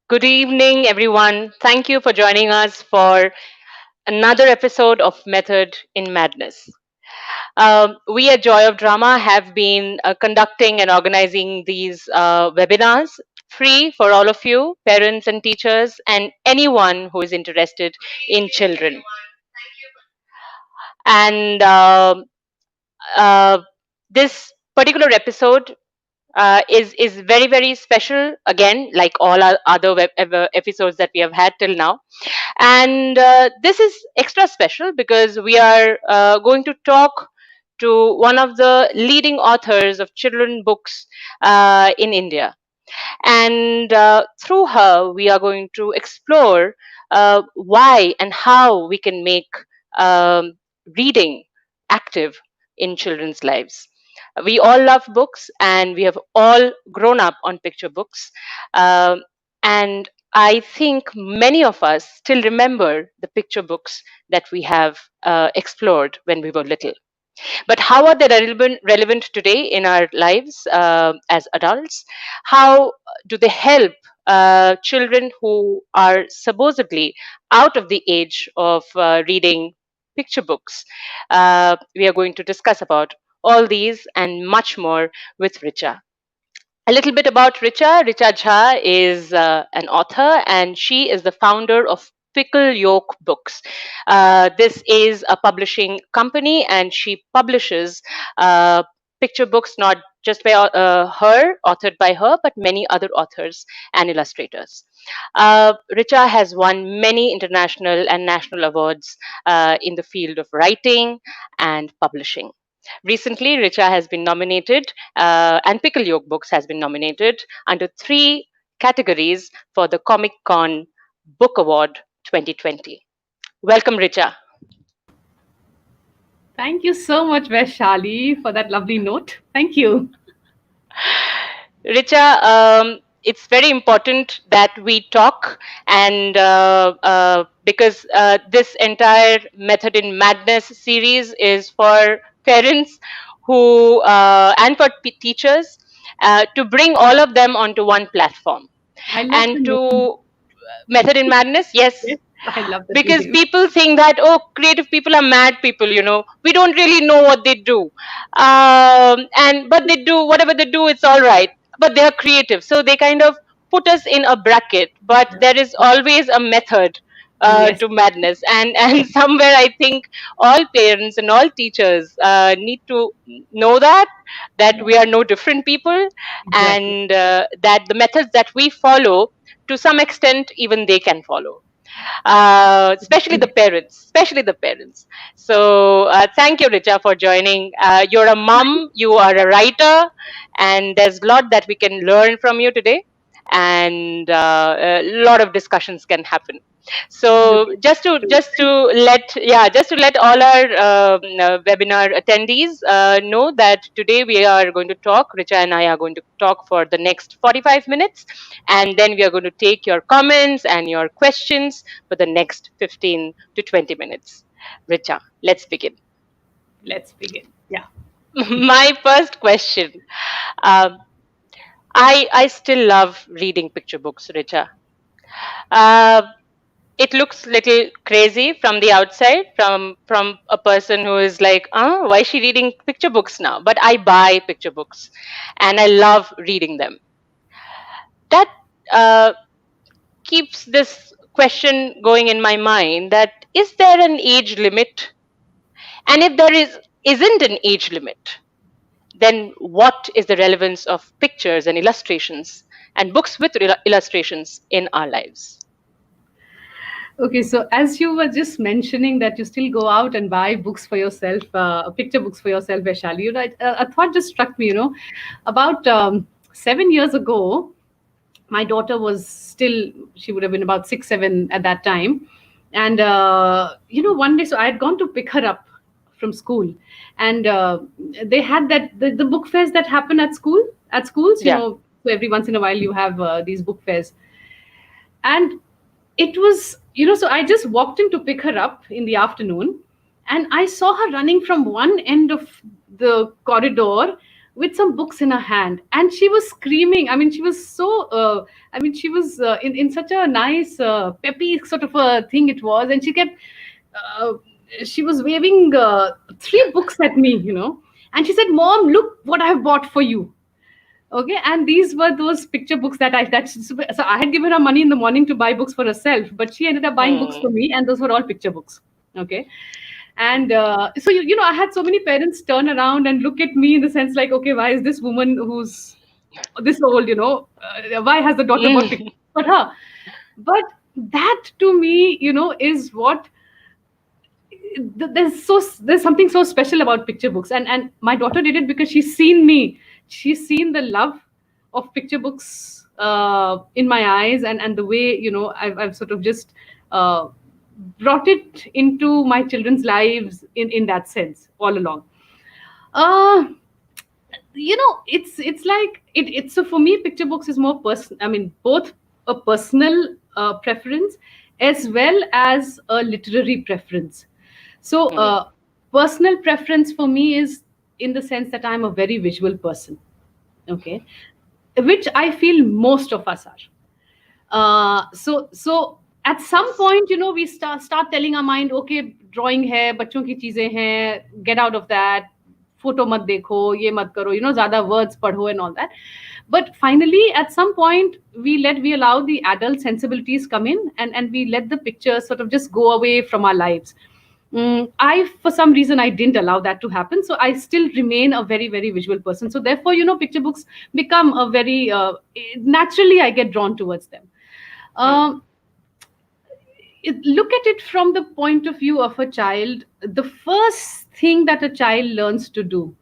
Good evening, everyone. Thank you for joining us for another episode of Method in Madness. We at Joy of Drama have been conducting and organizing these webinars free for all of you, parents and teachers, and anyone who is interested in children. And uh, this particular episode is very special again, like all our other episodes that we have had till now. And this is extra special because we are going to talk to one of the leading authors of children books in India. And through her, we are going to explore why and how we can make um, reading active in children's lives. We all love books and we have all grown up on picture books. And I think many of us still remember the picture books that we have explored when we were little. But how are they relevant today in our lives as adults? How do they help children who are supposedly out of the age of reading picture books? We are going to discuss about all these and much more with Richa. A little bit about Richa. Richa Jha is an author and she is the founder of Pickle Yolk Books. This is a publishing company and she publishes picture books not just by her, authored by her, but many other authors and illustrators. Richa has won many international and national awards in the field of writing and publishing. Recently, Richa has been nominated, and Pickle Yolk Books has been nominated under three categories for the Comic Con Book Award 2020. Welcome, Richa. Thank you so much, Vaishali, for that lovely note. Thank you. Richa, it's very important that we talk, and because this entire Method in Madness series is for parents who and for teachers to bring all of them onto one platform I love and the name. to Method in Madness. Yes, Yes, I love the because name. people think that, oh, creative people are mad people, we don't really know what they do, and but they do whatever they do, it's all right, but they are creative, so they kind of put us in a bracket, but there is always a method Yes, to madness, and somewhere I think all parents and all teachers need to know that we are no different people, exactly. and that the methods that we follow, to some extent even they can follow, especially the parents. So thank you, Richa, for joining. You're a mom, you are a writer, and there's a lot that we can learn from you today, and a lot of discussions can happen. So Looking just to let all our webinar attendees know that today we are going to talk. Richa and I are going to talk for the next 45 minutes, and then we are going to take your comments and your questions for the next 15 to 20 minutes. Richa, let's begin. Let's begin. Yeah. My first question. Um, I still love reading picture books, Richa. Uh, it looks little crazy from the outside, from a person who is like, oh, why is she reading picture books now? But I buy picture books, and I love reading them. That uh, keeps this question going in my mind: that is there an age limit? And if there isn't an age limit, then what is the relevance of pictures and illustrations and books with illustrations in our lives? Okay, so as you were just mentioning that you still go out and buy books for yourself, picture books for yourself, Vaishali, a thought just struck me, about 7 years ago, my daughter was still, she would have been about 6 7 at that time, and one day, so I had gone to pick her up from school, and they had the book fairs that happen at schools, Yeah. so every once in a while you have these book fairs, and it was, so I just walked in to pick her up in the afternoon, and I saw her running from one end of the corridor with some books in her hand, and she was screaming. I mean, she was so she was in such a nice peppy sort of a thing it was, and uh, she was waving three books at me, and she said, "Mom, look what I have bought for you." Okay, and these were those picture books so I had given her money in the morning to buy books for herself, but she ended up buying books Hmm. for me, and those were all picture books. Okay, and so I had so many parents turn around and look at me in the sense like, okay, why is this woman who's this old, why has the daughter bought pictures Hmm. for her? But that to me, is what there's something so special about picture books, and my daughter did it because she's seen the love of picture books in my eyes, and the way I've sort of just uh, brought it into my children's lives in that sense all along. uh it's like it's so for me picture books is more person, I mean, both a personal preference as well as a literary preference. So Hmm. personal preference for me is in the sense that I'm a very visual person. Okay, which I feel most of us are. So at some Yes. point, we start telling our mind, okay, drawing hai, bachon ki cheezein hain, get out of that, photo mat dekho, ye mat karo, zyada words padho and all that. But finally, at some point, we allow the adult sensibilities come in, and we let the pictures sort of just go away from our lives. For some reason, I didn't allow that to happen. So I still remain a very, very visual person. So therefore, picture books become a very, naturally, I get drawn towards them. Hmm. Um, Look at it from the point of view of a child. The first thing that a child learns to do,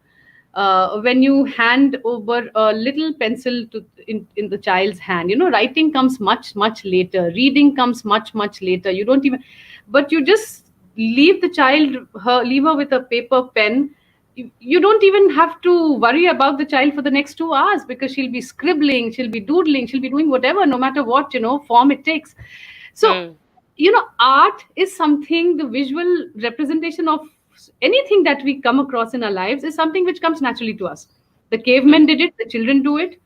when you hand over a little pencil in the child's hand, writing comes much, much later. Reading comes much, much later. You don't even, but you just leave her with a paper pen. You don't even have to worry about the child for the next 2 hours, because she'll be scribbling, she'll be doodling, she'll be doing whatever, no matter what, form it takes. So, Hmm. art is something, the visual representation of anything that we come across in our lives is something which comes naturally to us. The Hmm. cavemen did it, the children do it,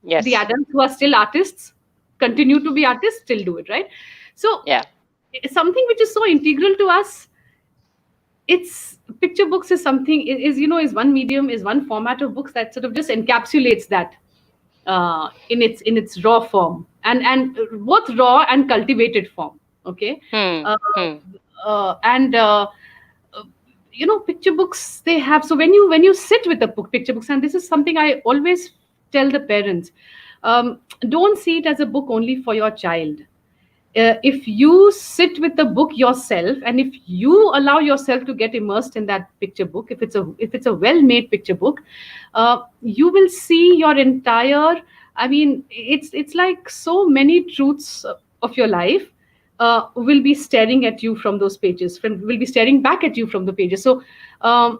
the Yes. adults who are still artists continue to be artists, still do it, right? So, Yeah. it's something which is so integral to us. It's picture books is something is one medium, is one format of books that sort of just encapsulates that in its raw form, and both raw and cultivated form. Okay, Hmm. uh, Hmm. and uh, picture books, they have, so when you sit with the picture books, and this is something I always tell the parents, don't see it as a book only for your child. If you sit with the book yourself, and if you allow yourself to get immersed in that picture book, if it's a well made picture book, you will see your entire, I mean, it's like so many truths of your life will be staring at you from those pages, will be staring back at you from the pages. So um,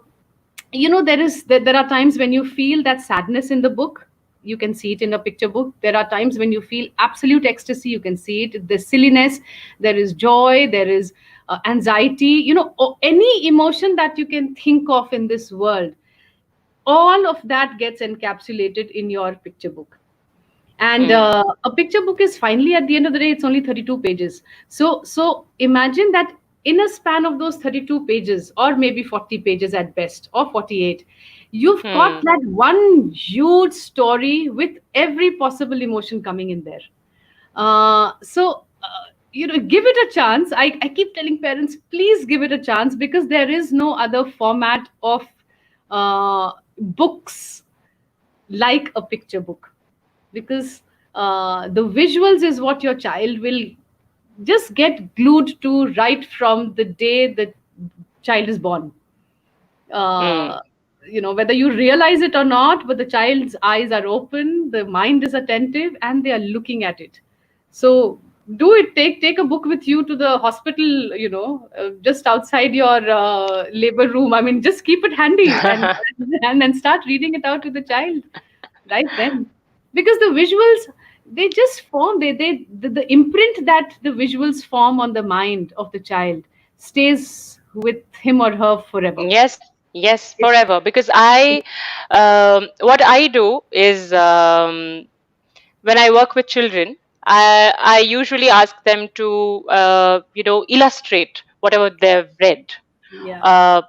there are times when you feel that sadness in the book, you can see it in a picture book. There are times when you feel absolute ecstasy, you can see it, the silliness, there is joy, there is anxiety, any emotion that you can think of in this world, all of that gets encapsulated in your picture book. And Hmm. a picture book is, finally, at the end of the day, it's only 32 pages. So imagine that in a span of those 32 pages, or maybe 40 pages at best, or 48, you've got Hmm. that one huge story with every possible emotion coming in there. Give it a chance. I keep telling parents, please give it a chance, because there is no other format of books like a picture book, because the visuals is what your child will just get glued to right from the day the child is born. Hmm. uh, Whether you realize it or not, but the child's eyes are open, the mind is attentive, and they are looking at it. So do it, take a book with you to the hospital, just outside your labor room. I mean, just keep it handy, and start reading it out to the child right then, because the visuals, they just form, the imprint that the visuals form on the mind of the child stays with him or her forever. Yes. Yes, It's, forever. Because what I do is, when I work with children, I usually ask them to, illustrate whatever they've read. yeah, Uh,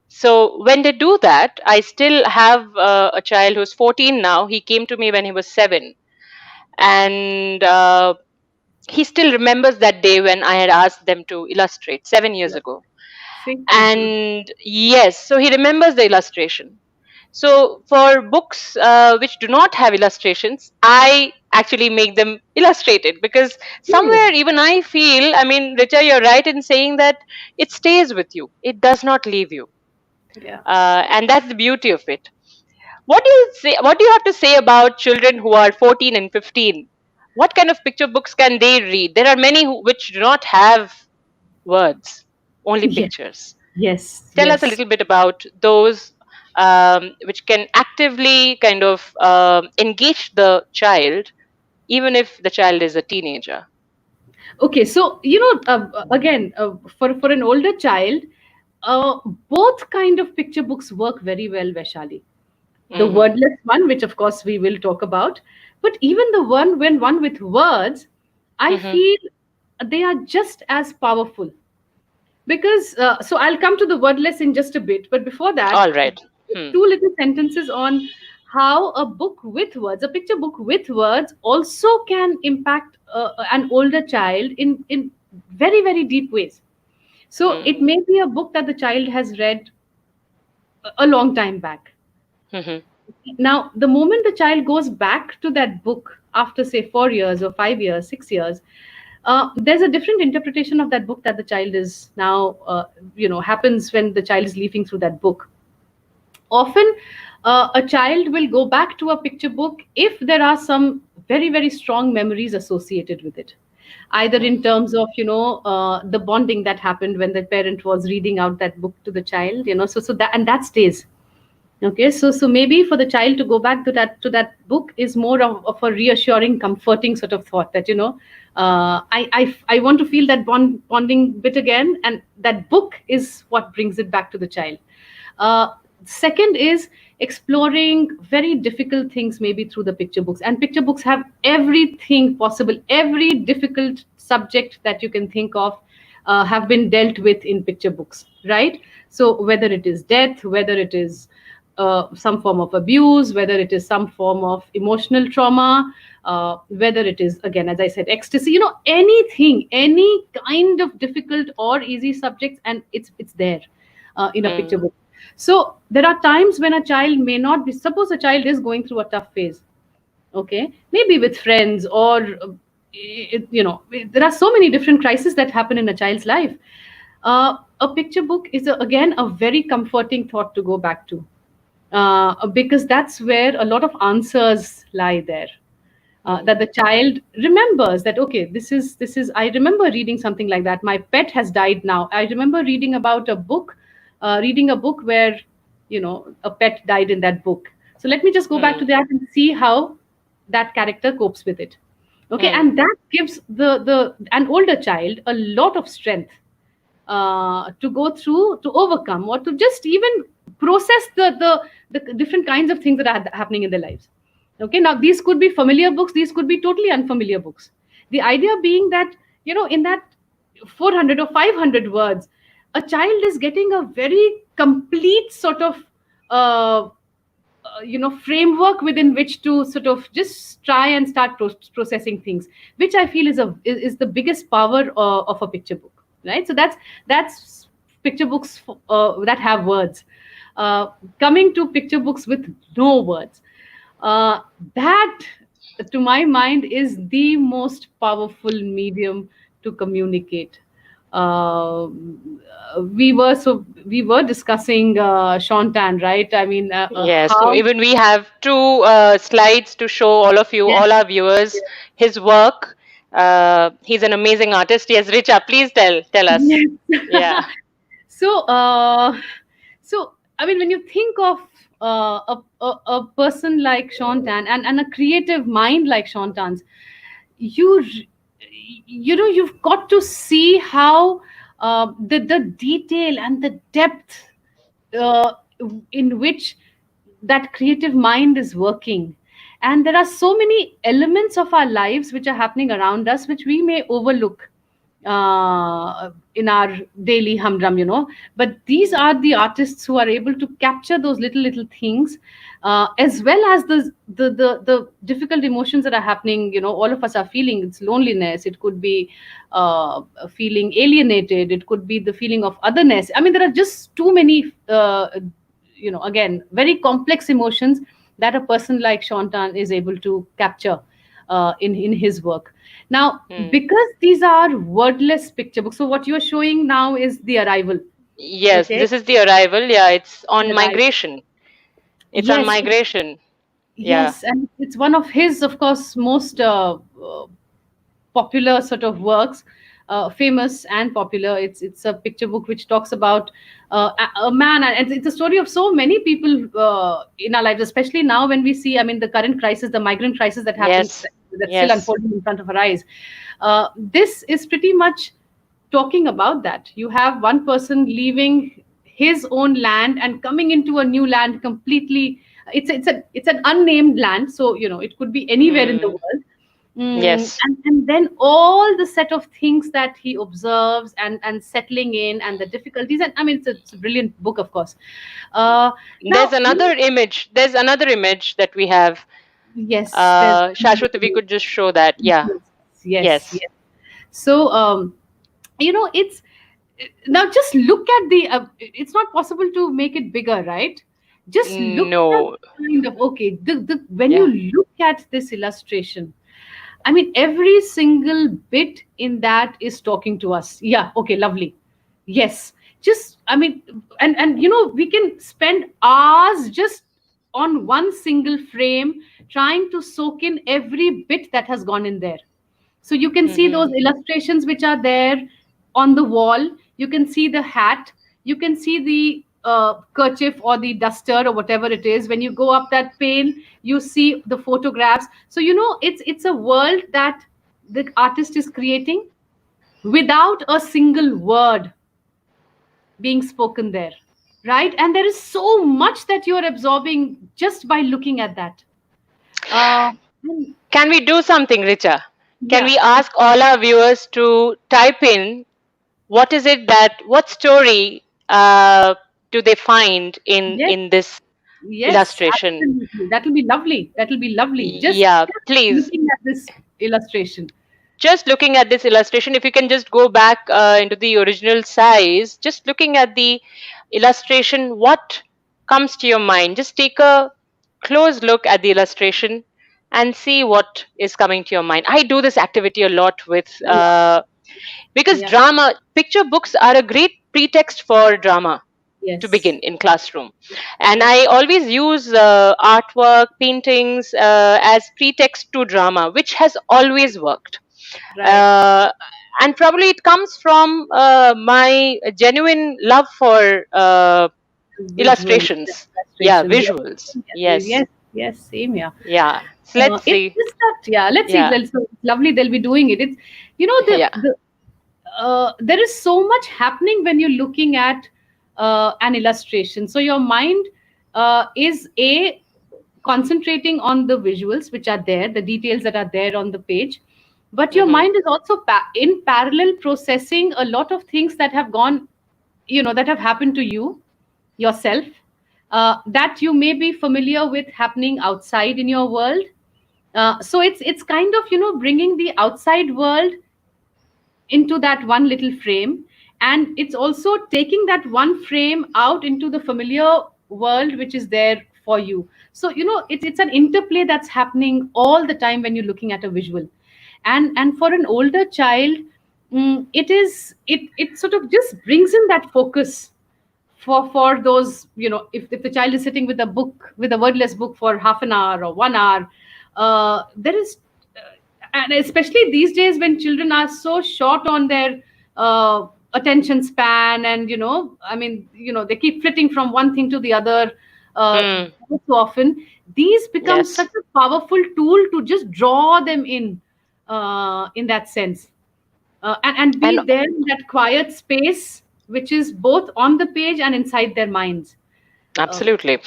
so when they do that, I still have a child who's 14 now. He came to me when he was 7, and he still remembers that day when I had asked them to illustrate 7 years yeah. ago. See, And yes, so he remembers the illustration. So for books which do not have illustrations, I actually make them illustrated, because oh, somewhere even I feel, I mean, Richa, you're right in saying that it stays with you. It does not leave you. yeah. And that's the beauty of it. What do you say? What do you have to say about children who are 14 and 15? What kind of picture books can they read? There are many which do not have words, only Yeah. pictures. Yes, Tell us a yes. little bit about those which can actively kind of engage the child, even if the child is a teenager. Okay, so again, for an older child, uh, both kind of picture books work very well, Vaishali. The Mm-hmm. wordless one, which of course we will talk about, but even the one with words, I Mm-hmm. feel they are just as powerful. Because so I'll come to the wordless in just a bit, but before that, All right. Hmm. two little sentences on how a book with words, a picture book with words, also can impact an older child in very very deep ways. So Hmm. it may be a book that the child has read a long time back. Mm-hmm. Now, the moment the child goes back to that book after, say, 4 years or 5 years, 6 years, there's a different interpretation of that book that the child is now, happens when the child is leafing through that book. Often, a child will go back to a picture book if there are some very, very strong memories associated with it. Either in terms of, the bonding that happened when the parent was reading out that book to the child, so that, and that stays. Okay, so maybe for the child to go back to that book is more of a reassuring, comforting sort of thought that I want to feel that bonding bit again, and that book is what brings it back to the child. Uh, Second is exploring very difficult things maybe through the picture books, and picture books have everything possible, every difficult subject that you can think of have been dealt with in picture books, right? So whether it is death, whether it is some form of abuse, whether it is some form of emotional trauma, whether it is, again, as I said, ecstasy, anything, any kind of difficult or easy subjects, and it's there in a picture Mm. book. So there are times when a child may not be, suppose a child is going through a tough phase, okay, maybe with friends or there are so many different crises that happen in a child's life. A picture book is again a very comforting thought to go back to, because that's where a lot of answers lie there. That the child remembers that, okay, this is I remember reading something like that. My pet has died now. I remember reading about a book, reading a book where a pet died in that book. So let me just go back to Mm. that and see how that character copes with it. Okay, Mm. and that gives the an older child a lot of strength to go through, to overcome, or to just even process the different kinds of things that are happening in their lives. Okay, now these could be familiar books, these could be totally unfamiliar books. The idea being that in that 400 or 500 words, a child is getting a very complete sort of uh, framework within which to sort of just try and start processing things, which I feel is the biggest power of a picture book, right? So that's picture books that have words. uh, Coming to picture books with no words, uh, that to my mind is the most powerful medium to communicate. uh, we were discussing Sean Tan, right? I mean, Yes, how. even we have two slides to show all of you, Yes, all our viewers, his work. He's an amazing artist. Yes, Richa, please tell us. yes. Yeah. so so I mean, when you think of a person like Sean Tan, and a creative mind like Sean Tan's, you you've got to see how the detail and the depth uh, in which that creative mind is working. And there are so many elements of our lives which are happening around us which we may overlook in our daily humdrum, but these are the artists who are able to capture those little things, as well as the difficult emotions that are happening. All of us are feeling. It's loneliness, it could be feeling alienated, it could be the feeling of otherness. I mean, there are just too many again, very complex emotions that a person like Shantan is able to capture in his work. Now, Hmm. because these are wordless picture books, so what you are showing now is The Arrival. Yes, Okay, this is the arrival. Yeah, it's The on Arrival. migration. It's on Yes, migration. Yeah. yes, and it's one of his, of course, most popular sort of works, famous and popular. It's a picture book which talks about a man, and it's a story of so many people in our lives, especially now when we see, I mean, the current crisis, the migrant crisis that happened, Yes. that's still Yes. unfolding in front of our eyes. This is pretty much talking about that. You have one person leaving his own land and coming into a new land completely. It's an unnamed land, so it could be anywhere in the Hmm. world. Yes. And then all the set of things that he observes, and settling in, and the difficulties, and I mean, it's a brilliant book, of course. There's Now, another image. There's another image that we have. yes, there's Shashwat, if we could just show that. Yeah. yes, yes, Yes. yes. So it's now just look at the it's not possible to make it bigger, right? Just look at No. kind of, okay, the when you Yeah. look at this illustration, I mean, every single bit in that is talking to us. Yeah, okay, lovely. Yes. Just, I mean, and we can spend hours just on one single frame trying to soak in every bit that has gone in there. So you can see Hmm. those illustrations which are there on the wall. You can see the hat. You can see the kerchief or the duster or whatever it is. When you go up that pane, you see the photographs. So it's a world that the artist is creating without a single word being spoken there, right? And there is so much that you are absorbing just by looking at that. Uh, and Can we do something, Richa? Can yeah, we ask all our viewers to type in what story do they find yes. in this Yes, illustration? absolutely. That'll be lovely. That'll be lovely. Yeah, Just please. looking at this illustration. Just looking at this illustration, if you can just go back into the original size, just looking at the illustration, what comes to your mind? Just take a close look at the illustration and see what is coming to your mind. I do this activity a lot with Yeah, because yeah. drama picture books are a great pretext for drama to Yes. begin in classroom, and Yes. I always use artwork, paintings as pretext to drama, which has always worked. Right. uh, and probably it comes from my genuine love for Visual illustrations. Yeah, illustrations. Yes. visuals. Yes. Yes. Yes. Yes. Same here. Yeah, so let's It's see. just that, yeah. Let's see. Yeah. So it's lovely. They'll be doing it. It's Yeah. there is so much happening when you're looking at an illustration. So your mind is concentrating on the visuals which are there, the details that are there on the page, but your Hmm. mind is also in parallel processing a lot of things that have gone, that have happened to you yourself, that you may be familiar with happening outside in your world. So it's kind of bringing the outside world into that one little frame, and it's also taking that one frame out into the familiar world which is there for you. So it's an interplay that's happening all the time when you're looking at a visual. And for an older child, it sort of just brings in that focus for those, if the child is sitting with a book, with a wordless book, for half an hour or 1 hour. There is And especially these days when children are so short on their attention span, and I mean, they keep flitting from one thing to the other Hmm. so often. These become Yes. such a powerful tool to just draw them in that sense, and And be there in that quiet space which is both on the page and inside their minds. Uh, Absolutely.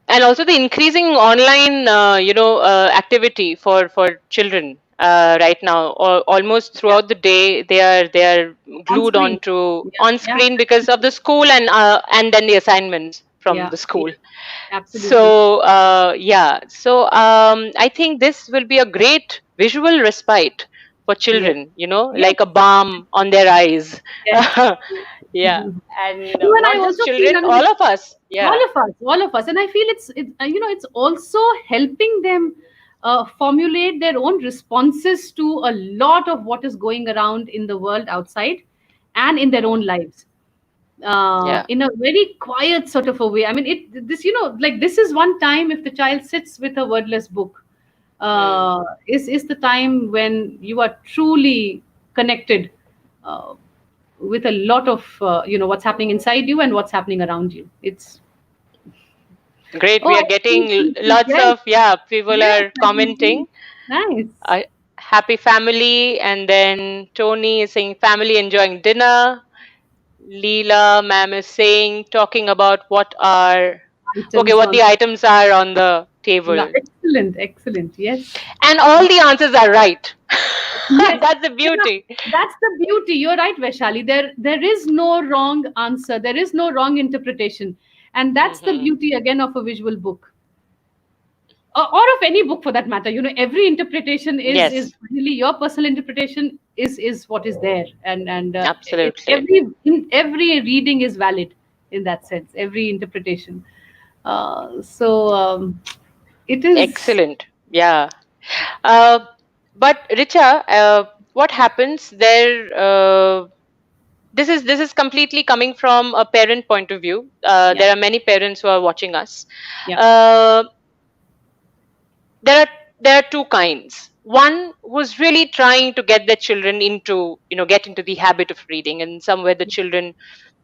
And also the increasing online activity for children right now, almost throughout the day they are on glued screen. onto Yeah, on yeah, screen because of the school and then the assignments from yeah, the yeah, school. absolutely. So yeah, so I think this will be a great visual respite for Yes, children, yes, like a balm on their eyes. yes. Yeah, Mhm. and No, and I not just also feel, children, I mean, all of us. Yeah. all of us, and I feel it's also helping them formulate their own responses to a lot of what is going around in the world outside and in their own Mm, lives, yeah. in a very quiet sort of a way. I mean, this, like, this is one time if the child sits with a wordless book, Mm. is the time when you are truly connected uh, with a lot of what's happening inside you and what's happening around you. It's Great. oh, We are I see. getting lots Yes, of, yeah, people yes, are I can see. commenting. Nice. Happy family. And then Tony is saying family enjoying dinner. Leela ma'am is saying, talking about okay, Items what on. the items are on the No, table. excellent, excellent. Yes. And all the answers are right. Yes, That's the you know, beauty. that's the beauty. You're right, Vaishali. There is no wrong answer. There is no wrong interpretation, and that's the Hmm. beauty again of a visual book, or of any book for that matter. Every interpretation is Yes, really your personal interpretation is what is there, and absolutely. every reading is valid in that sense. Every interpretation. So it is. Excellent. Yeah. Uh, but Richa, what happens there? This is completely coming from a parent point of view. Yeah, There are many parents who are watching us. yeah, Uh, there are there are two kinds. One who's really trying to get their children into, get into the habit of reading, and somewhere the children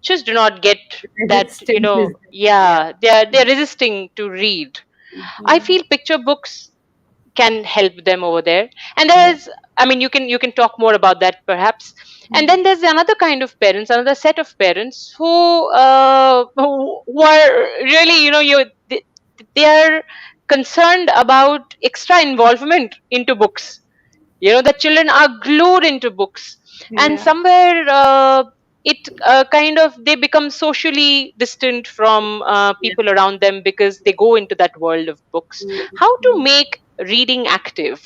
just do not get that, resistance is. Yeah. yeah, they're resisting to read. I Mhm. feel picture books can help them over there. And Yeah. there's, I mean, you can talk more about that perhaps. And then there's another kind of parents, another set of parents who are really, they are concerned about extra involvement into books. The children are glued into books, and Yeah. somewhere it kind of they become socially distant from Yeah. people around them because they go into that world of books. How to make reading active,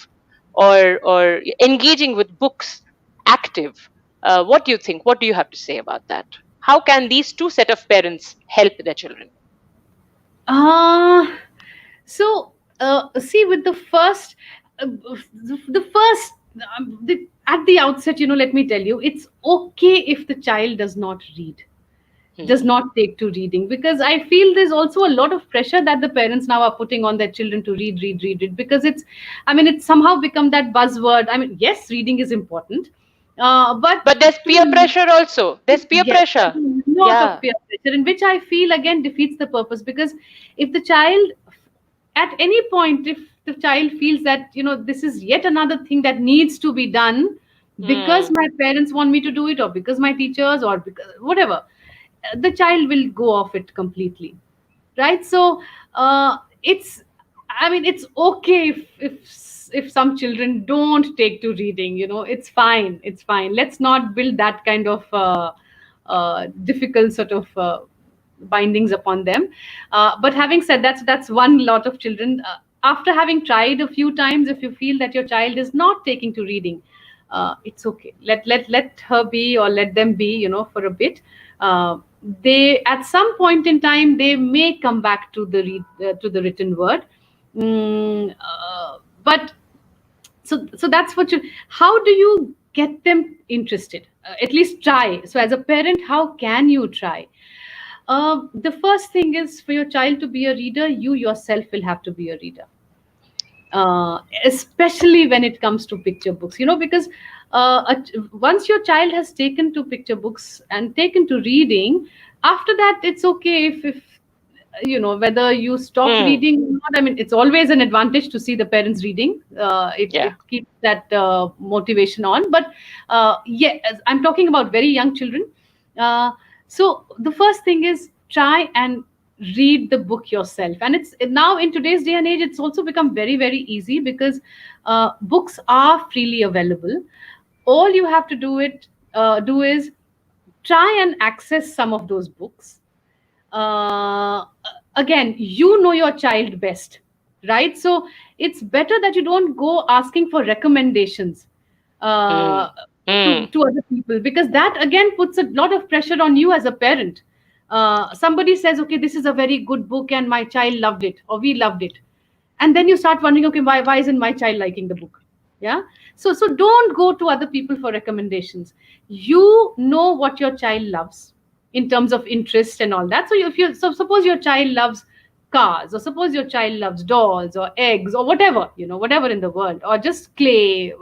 or engaging with books active? What do you think? What do you have to say about that? How can these two set of parents help their children? Uh, so see, with the first, at the outset, let me tell you, it's okay if the child does not read, does Hmm. not take to reading, because I feel there's also a lot of pressure that the parents now are putting on their children to read, because I mean, it's somehow become that buzzword. I mean, yes, reading is important, but But there's peer to pressure also. There's peer yes, pressure. a lot of Yeah. peer pressure, in which I feel again defeats the purpose, because if the child, at any point, if the child feels that this is yet another thing that needs to be done because Hmm. my parents want me to do it, or because my teachers, or because whatever, the child will go off it completely, right? So it's, I mean, it's okay if some children don't take to reading. It's fine, it's fine. Let's not build that kind of difficult sort of bindings upon them. But having said that, so that's one lot of children. After having tried a few times, if you feel that your child is not taking to reading, it's okay. Let her be, or let them be, for a bit. They, at some point in time, they may come back to to the written word. But so that's what you. How do you get them interested? At least try. So as a parent, how can you try? The first thing is, for your child to be a reader, you yourself will have to be a reader, especially when it comes to picture books, because once your child has taken to picture books and taken to reading, after that it's okay if whether you stop Hmm. reading or not. I mean, it's always an advantage to see the parents reading. It Yeah. keeps that motivation on. But yeah, I'm talking about very young children. uh, so the first thing is, try and read the book yourself. And it's now, in today's day and age, it's also become very, very easy, because books are freely available. All you have to do is try and access some of those books. uh, Again, you know your child best, right? So it's better that you don't go asking for recommendations mm, uh, mm, to other people, because that again puts a lot of pressure on you as a parent. Somebody says, okay, this is a very good book and my child loved it, or we loved it, and then you start wondering, okay, why isn't my child liking the book? Yeah. So don't go to other people for recommendations. You know what your child loves in terms of interest and all that. So if you, so suppose your child loves cars, or suppose your child loves dolls or eggs or whatever, whatever in the world, or just clay,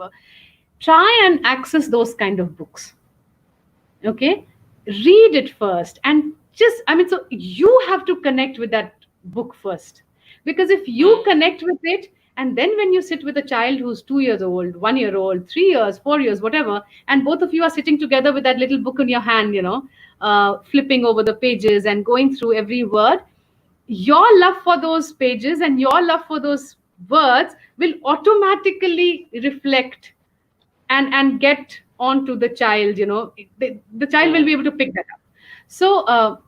try and access those kind of books. Okay, read it first, and just, I mean, so you have to connect with that book first, because if you mm, connect with it, and then when you sit with a child who's 2 years old, 1 year old, 3 years, 4 years, whatever, and both of you are sitting together with that little book in your hand, flipping over the pages and going through every word, your love for those pages and your love for those words will automatically reflect and get onto the child. The child will be mm, able to pick that up. So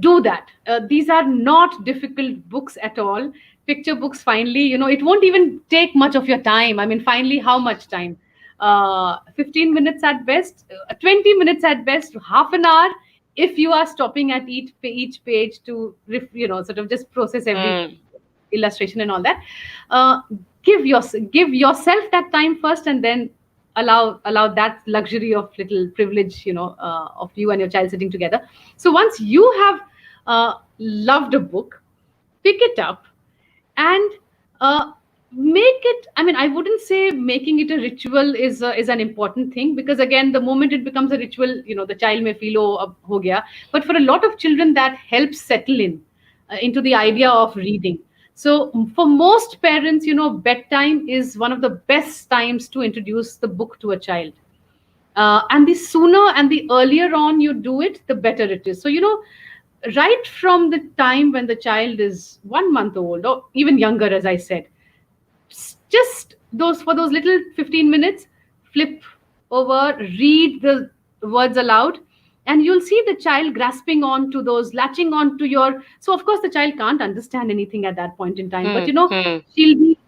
do that. These are not difficult books at all. Picture books, finally, it won't even take much of your time. I mean, finally, how much time? 15 minutes at best, 20 minutes at best, half an hour, if you are stopping at each page to sort of just process every mm, illustration and all that. uh, give yourself that time first, and then allow that luxury of little privilege, of you and your child sitting together. So once you have loved a book, pick it up, and make it, I mean, I wouldn't say making it a ritual is an important thing, because again, the moment it becomes a ritual, the child may feel, oh, ab ho gaya. But for a lot of children, that helps settle in into the idea mm, of reading. So for most parents, bedtime is one of the best times to introduce the book to a child. And the sooner and the earlier on you do it, the better it is. So, right from the time when the child is 1 month old, or even younger, as I said, just those little 15 minutes, flip over, read the words aloud, and you'll see the child grasping on to those, latching on to your. So of course the child can't understand anything at that point in time, but mm, mm, she'll be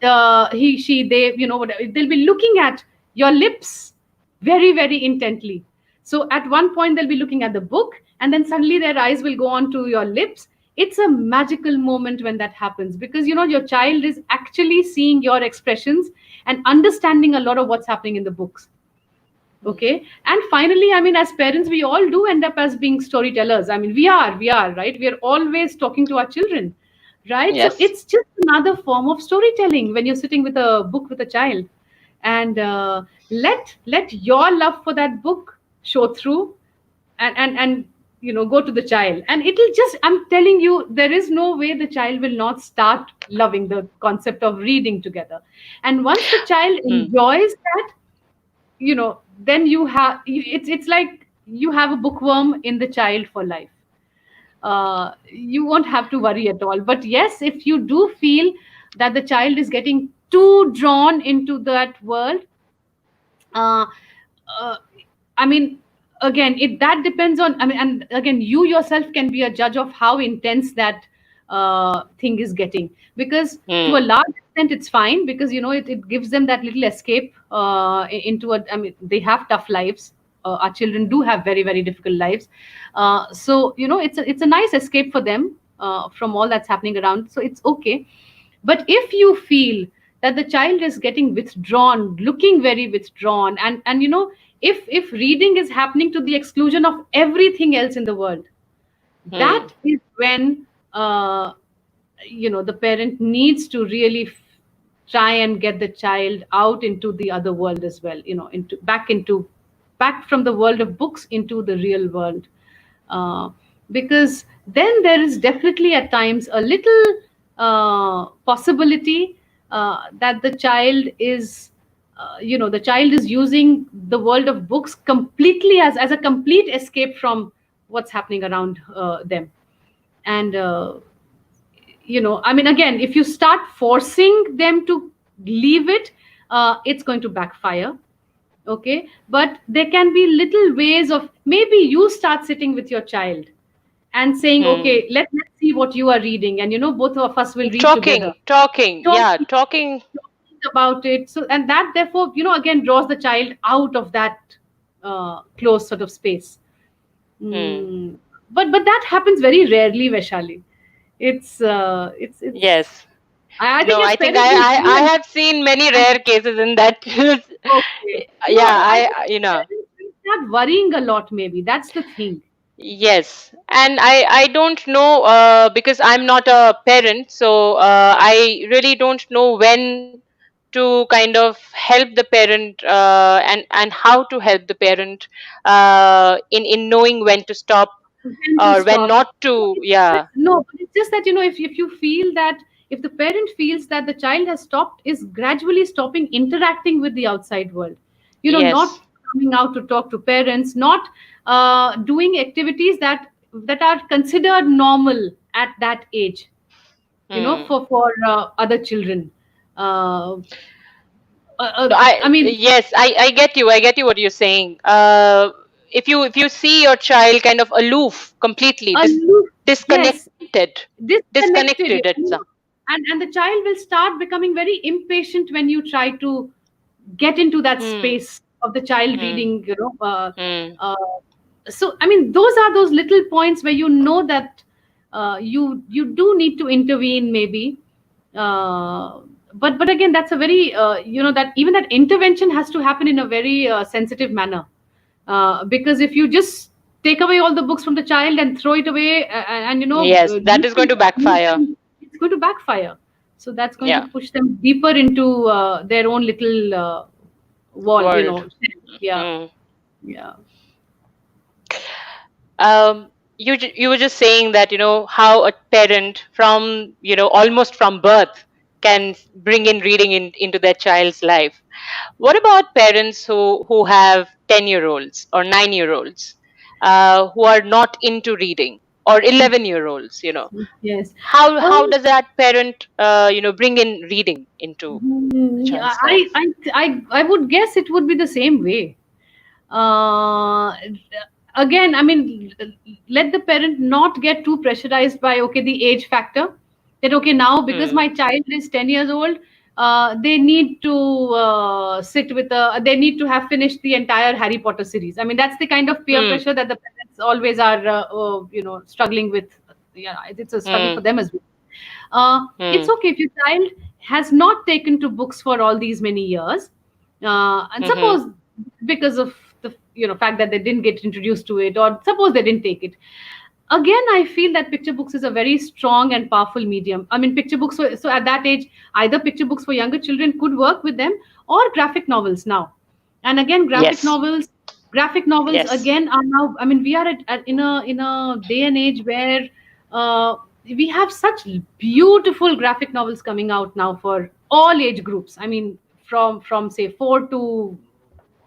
he she they, whatever, they'll be looking at your lips very, very intently. So at one point they'll be looking at the book, and then suddenly their eyes will go on to your lips. It's a magical moment when that happens, because your child is actually seeing your expressions and understanding a lot of what's happening in the books. Okay. And finally, I mean, as parents, we all do end up as being storytellers. I mean, we are right, we are always talking to our children, right? So yes. it's just another form of storytelling when you're sitting with a book with a child. And let your love for that book show through, and go to the child, and it'll just, I'm telling you, there is no way the child will not start loving the concept of reading together. And once the child Mm, enjoys that, then it's like you have a bookworm in the child for life. You won't have to worry at all. But yes, if you do feel that the child is getting too drawn into that world, uh, uh, I mean, again, it that depends on. I mean, and again, you yourself can be a judge of how intense that thing is getting. Because to a mm, large extent, it's fine, because it gives them that little escape into a. I mean, they have tough lives. Our children do have very, very difficult lives. So it's a nice escape for them from all that's happening around. So it's okay. But if you feel that the child is getting withdrawn, looking very withdrawn, and if reading is happening to the exclusion of everything else in the world, that mm, is when the parent needs to really try and get the child out into the other world as well, back from the world of books into the real world. uh, because then there is definitely at times a little possibility that the child is using the world of books completely as a complete escape from what's happening around them. And I mean, again, if you start forcing them to leave it, it's going to backfire. Okay, but there can be little ways of, maybe you start sitting with your child and saying, Hmm. okay, let's see what you are reading, and both of us will read together, Talking, yeah, talking, talking. talking about it. So, and that therefore, again, draws the child out of that closed sort of space. Hmm. mm. But that happens very rarely, Vaishali. It's Yes. I think No, as I think parents we I feel, have seen many and rare cases in that. okay, Yeah, I think you know. parents will start worrying a lot, maybe that's the thing. Yes, and I don't know because I'm not a parent, so I really don't know when to kind of help the parent and how to help the parent in knowing when to stop When to or when stop. not No, to. it's Yeah. no, but it's just that, if you feel that, if the parent feels that the child has stopped, is gradually stopping interacting with the outside world, Yes. not coming out to talk to parents, not doing activities that are considered normal at that age, Hmm. for other children. Uh, No, I mean, yes, I get you. I get you what you're saying. If you see your child kind of aloof, completely aloof, yes, disconnected, disconnected. disconnected, It's and the child will start becoming very impatient when you try to get into that hmm, space of the child hmm, reading. hmm, Uh, so I mean, those are those little points where that you do need to intervene, maybe. uh, but again, that's a very, that even that intervention has to happen in a very sensitive manner, because if you just take away all the books from the child and throw it away, and yes, that is going to leave backfire. them, it's going to backfire. So that's going to Yeah, push them deeper into their own little wall, world. yeah, Hmm. yeah. You were just saying that how a parent from almost from birth can bring in reading into their child's life. What about parents who have 10-year-olds or 9-year-olds who are not into reading, or 11-year-olds? Yes. How um, does that parent bring in reading into the child's I, life? I I would guess it would be the same way. uh, Again, I mean, let the parent not get too pressurized by, okay, the age factor, that okay, now because Hmm. my child is 10 years old, they need to they need to have finished the entire Harry Potter series. I mean, that's the kind of peer Hmm. pressure that the parents always are struggling with. Yeah, it's a struggle for Hmm. them as well. It's Hmm. okay if your child has not taken to books for all these many years, and Hmm. suppose because of the fact that they didn't get introduced to it, or suppose they didn't take it. Again, I feel that picture books is a very strong and powerful medium. I mean, picture books, so at that age, either picture books for younger children could work with them, or graphic novels now. And again, Yes. graphic novels Yes. again are now, I mean, we are in a day and age where uh, we have such beautiful graphic novels coming out now for all age groups. I mean, from say 4 to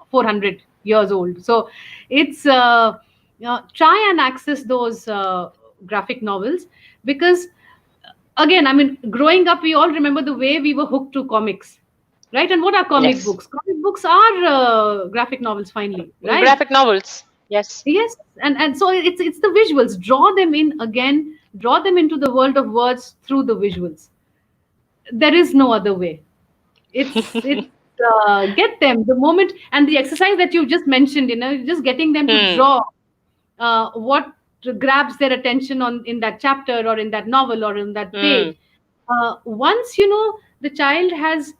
400 years old. So it's try and access those graphic novels, because again, I mean, growing up, we all remember the way we were hooked to comics, right? And what are comic Yes. books? Comic books are graphic novels, finally, right? Graphic novels. Yes. Yes, and so it's the visuals. Draw them in again. Draw them into the world of words through the visuals. There is no other way. It's get them the moment, and the exercise that you just mentioned, just getting them to Hmm. draw what grabs their attention on in that chapter, or in that novel, or in that Hmm. page. Once the child has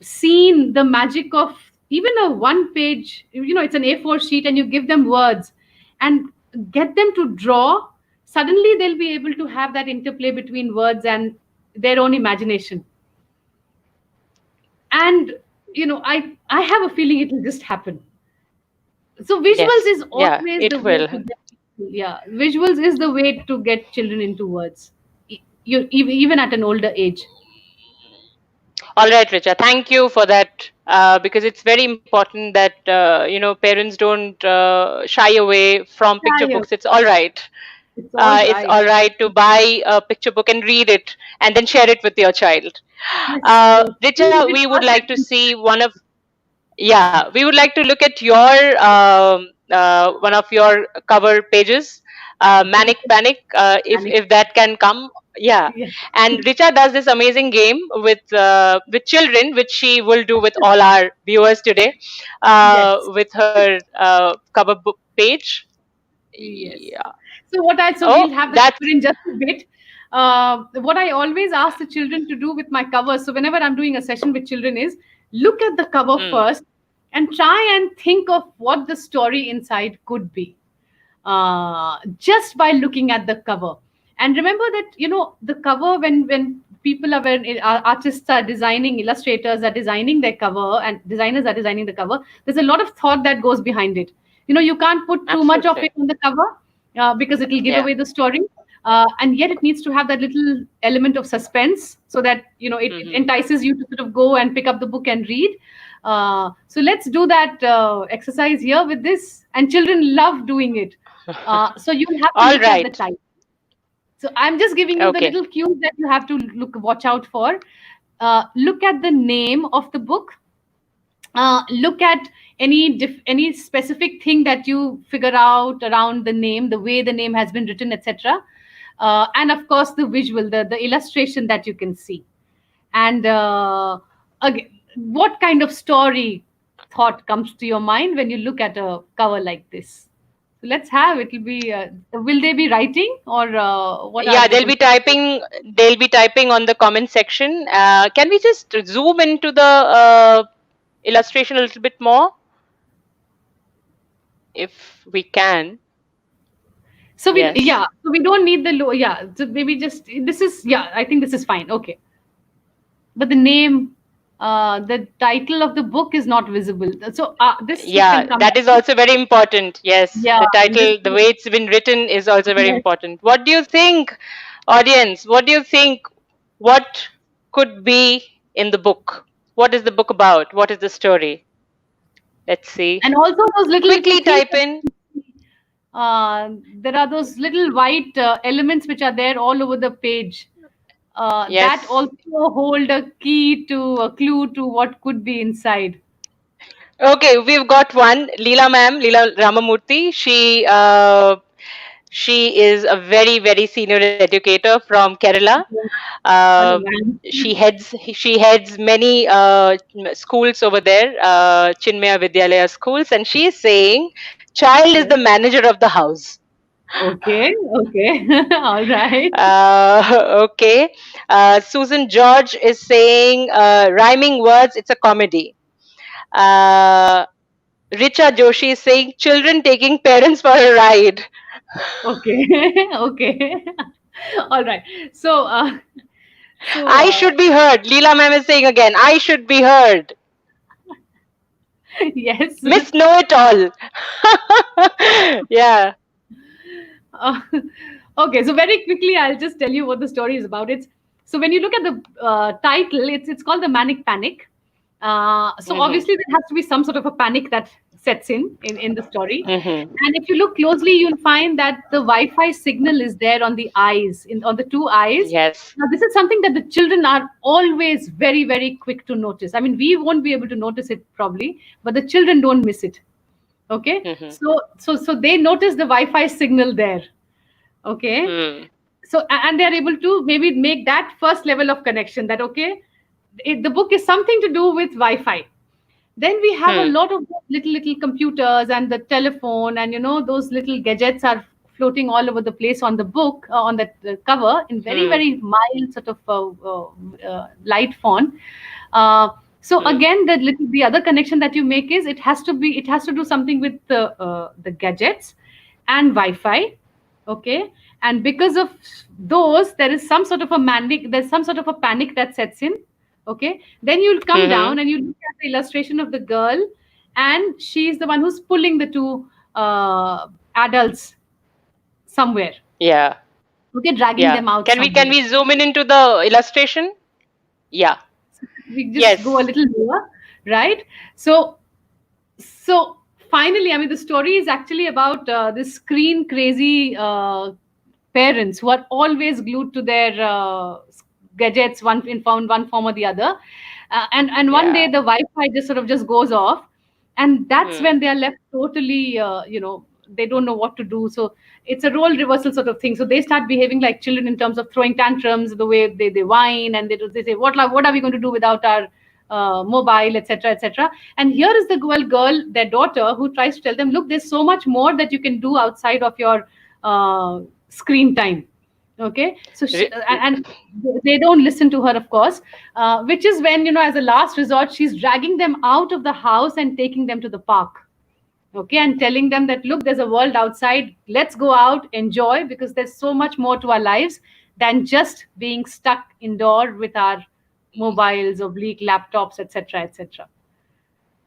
seen the magic of even a one page, it's an A4 sheet, and you give them words and get them to draw, suddenly they'll be able to have that interplay between words and their own imagination. And I have a feeling it will just happen. So visuals Yes. is Yeah, always the it way will. to get, yeah, visuals is the way to get children into words, even at an older age. All right, Richa. Thank you for that. Because it's very important that parents don't shy away from picture Yeah, books. It's all right. It's all it's right. all right to buy a picture book and read it and then share it with your child. Yes, yes. Read Richa, it we would first like to and see one of, yeah, we would like to look at your one of your cover pages, then Manic Panic, panic. if that can come. Yeah, Yeah. and Richa does this amazing game with children, which she will do with all our viewers today, Yes. with her cover book page. Yes. Yeah. So Oh, we'll have the that's. cover in just a bit. What I always ask the children to do with my covers, so whenever I'm doing a session with children, is look at the cover Mm, first and try and think of what the story inside could be, just by looking at the cover. And remember that the cover, when people are when artists are designing, illustrators are designing their cover, and designers are designing the cover, there's a lot of thought that goes behind it. You can't put too much of it absolutely. on the cover, because it will give Yeah. away the story. And yet it needs to have that little element of suspense, so that it Hmm. entices you to sort of go and pick up the book and read. So let's do that exercise here with this, and children love doing it. So you'll have to All look at the right. title. So I'm just giving you the Okay. little cues that you have to watch out for. Look at the name of the book. Look at any specific thing that you figure out around the name, the way the name has been written, etc. And of course, the visual, the illustration that you can see. And again, what kind of story thought comes to your mind when you look at a cover like this? So let's have it. Will be will they be writing, or what are Yeah, they going to do? they'll be typing on the comment section. Can we just zoom into the illustration a little bit more, if we can? So Yes. so we don't need the low. Yeah, so maybe just this is, yeah. I think this is fine. Okay, but the name, the title of the book is not visible. So this we can Yeah, come that back is to. also very important. Yes, Yeah, the and this. title, the way it's been written is also very Yes. important. What do you think, audience? What do you think? What could be in the book? What is the book about? What is the story? Let's see. And also those little Quickly things type that in. there are those little white elements which are there all over the page. That Yes. also hold a key to a clue to what could be inside. Okay, we've got one. Leela ma'am, Leela Ramamurthy. She is a very senior educator from Kerala. Hello, Uh, man. she heads many schools over there, Chinmaya Vidyalaya schools, and she is saying, "Child is Yes. the manager of the house." Okay. Okay. All right. Okay. Susan George is saying, rhyming words. It's a comedy. Uh, Richa Joshi is saying, children taking parents for a ride. Okay. Okay. All right. So, so I should be heard. Leela ma'am is saying again, I should be heard. yes. Miss Know It All. Yeah. Uh, okay, so very quickly, I'll just tell you what the story is about. It's so when you look at the title, it's called the Manic Panic. So Hmm. obviously there has to be some sort of a panic that sets in the story. Hmm. And if you look closely, you'll find that the Wi-Fi signal is there on the eyes, on the two eyes. Yes. Now, this is something that the children are always very quick to notice. I mean, we won't be able to notice it probably, but the children don't miss it. Okay, Hmm. so they notice the Wi-Fi signal there. Okay, Hmm. so and they're able to maybe make that first level of connection, that okay, the book is something to do with Wi-Fi. Then we have a Hmm. lot of those little computers and the telephone, and those little gadgets are floating all over the place on the book, on the cover, in Hmm. very mild sort of light font. uh, so Hmm. again, the other connection that you make is it has to do something with the gadgets and Wi-Fi. Okay, and because of those, there is some sort of a manic there's some sort of a panic that sets in. Okay, then you'll come Hmm. down and you look at the illustration of the girl, and she's the one who's pulling the two adults somewhere. Yeah. Okay, dragging Yeah. them out Can somewhere. we zoom in into the illustration? Yeah. We just go a Yes. little lower, right? So so finally, I mean, the story is actually about this screen crazy parents who are always glued to their gadgets, one in found one form or the other, and one day Yeah. the Wi-Fi just sort of just goes off, and that's Hmm. when they are left totally, they don't know what to do. So it's a role reversal sort of thing. So they start behaving like children in terms of throwing tantrums, the way they whine, and they say, what are we going to do without our mobile, etc., etc. And here is the girl, their daughter, who tries to tell them, look, there's so much more that you can do outside of your screen time. Okay, so Re- and they don't listen to her, of course, which is when, as a last resort, she's dragging them out of the house and taking them to the park. Okay, and telling them that, look, there's a world outside, let's go out, enjoy, because there's so much more to our lives than just being stuck indoor with our mobiles, oblique laptops, etc., etc.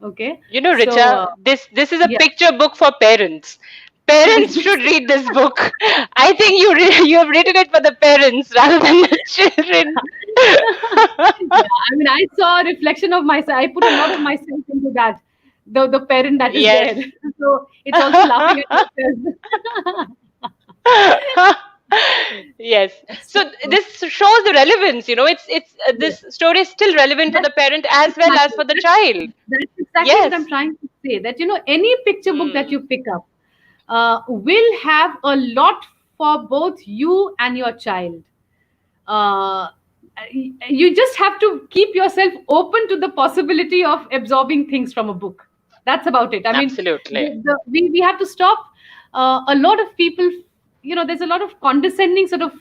Okay, so Richa, this is a yeah. picture book for parents. Parents should read this book. I think you have written it for the parents rather than the children. Yeah, I mean, I saw a reflection of myself. I put a lot of myself into that, the parent that is Yes. there. So it's also laughing at yourself. Yes. So So this shows the relevance. It's yes, this story is still relevant to that's the parent as well as exactly for the child. that's exactly what Yes. I'm trying to say. That, any picture book that Hmm. you pick up will have a lot for both you and your child. uh, you just have to keep yourself open to the possibility of absorbing things from a book. That's about it. I mean, Absolutely. we have to stop. A lot of people, there's a lot of condescending sort of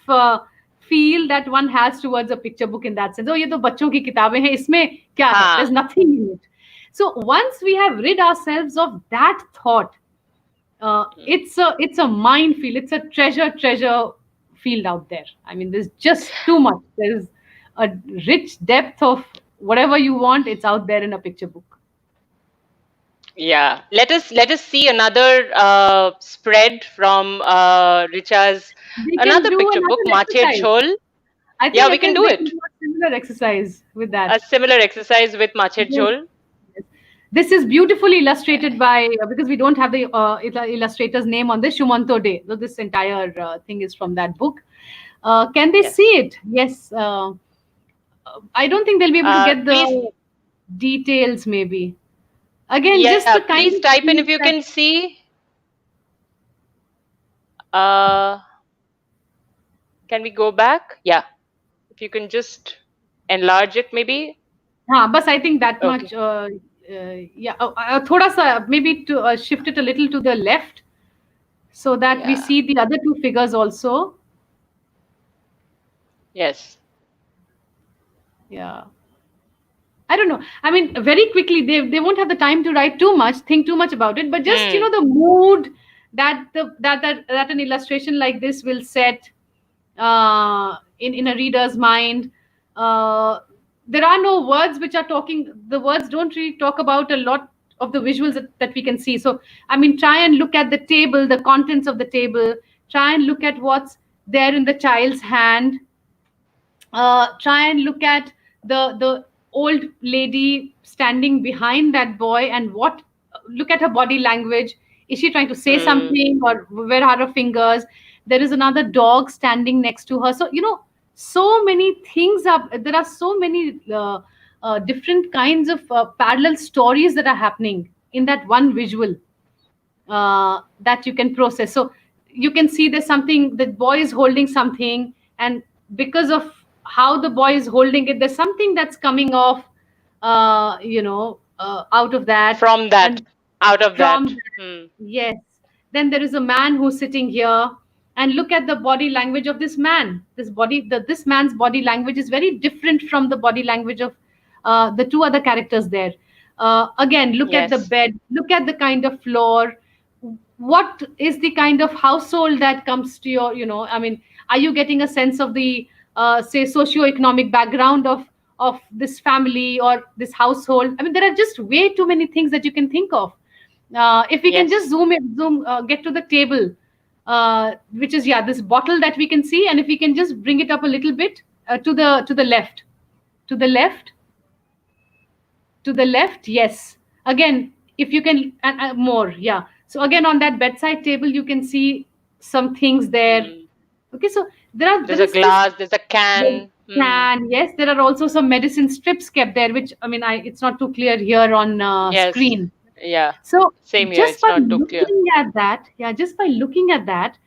feel that one has towards a picture book, in that sense. Oh, ये तो बच्चों की किताबें हैं, इसमें क्या है? Ha. There's nothing in it. So once we have rid ourselves of that thought, it's a minefield. It's a treasure field out there. I mean, there's just too much. There's a rich depth of whatever you want. It's out there in a picture book. Yeah. Let us see another spread from Richa's We can another do picture book, another Mache exercise. Chhol. I Yeah, think we can do we can it. do a similar exercise with A that. similar exercise with Mache Yes. Chhol. Yes. This is beautifully illustrated by, because we don't have the illustrator's name on this, Shumanto Day. So this entire thing is from that book. Can they see Yes. it? Yes. I don't think they'll be able to get Please, the details, maybe. Again, yeah, just the please kind of type in if things you can that, see. Uh, can we go back? Yeah, if you can just enlarge it, maybe. बस I think that Okay. much. Yeah, थोड़ा सा maybe to shift it a little to the left so that we Yeah. see the other two figures also. Yes. Yeah. I don't know. I mean, very quickly, they won't have the time to write too much, think too much about it, but just, Hmm. the mood that an illustration like this will set in a reader's mind. Uh, there are no words which are talking. The words don't really talk about a lot of the visuals that we can see. So, I mean, try and look at the table, the contents of the table. Try and look at what's there in the child's hand. Try and look at the old lady standing behind that boy, and what look at her body language. Is she trying to say Hmm. something, or where are her fingers? There is another dog standing next to her. So, so many things are there are so many different kinds of parallel stories that are happening in that one visual, that you can process. So you can see there's something, the boy is holding something, and because of how the boy is holding it, there's something that's coming off, out of that. From that, And out of from that. that, Hmm. yes, then there is a man who's sitting here, and look at the body language of this man. This man's body language is very different from the body language of the two other characters there. Again, look at the Yes. bed, look at the kind of floor. What is the kind of household that comes to your, I mean, are you getting a sense of the say socio-economic background of this family or this household? I mean, there are just way too many things that you can think of. If we can just Yes. get to the table, which is, yeah, this bottle that we can see, and if we can just bring it up a little bit, to the left, to the left, to the left, yes. Again, if you can, more, yeah. So again, on that bedside table, you can see some things there. Hmm. Okay, so There's there a is this glass, there's a can. can, yes, there are also some medicine strips kept there, which I mean, I it's not too clear here on Yes. screen. Yeah. So Same here. just It's by not too clear. looking at that, yeah, just by looking at that,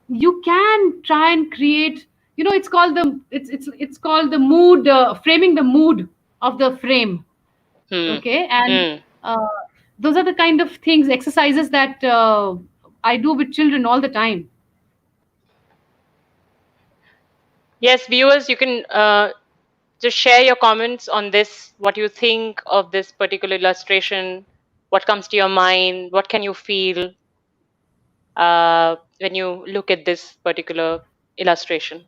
you can try and create. You know, it's called the mood, framing the mood of the frame. Hmm. Okay, and Hmm. uh, those are the kind of things, exercises that I do with children all the time. Yes, viewers, you can just share your comments on this. What you think of this particular illustration? What comes to your mind? What can you feel when you look at this particular illustration?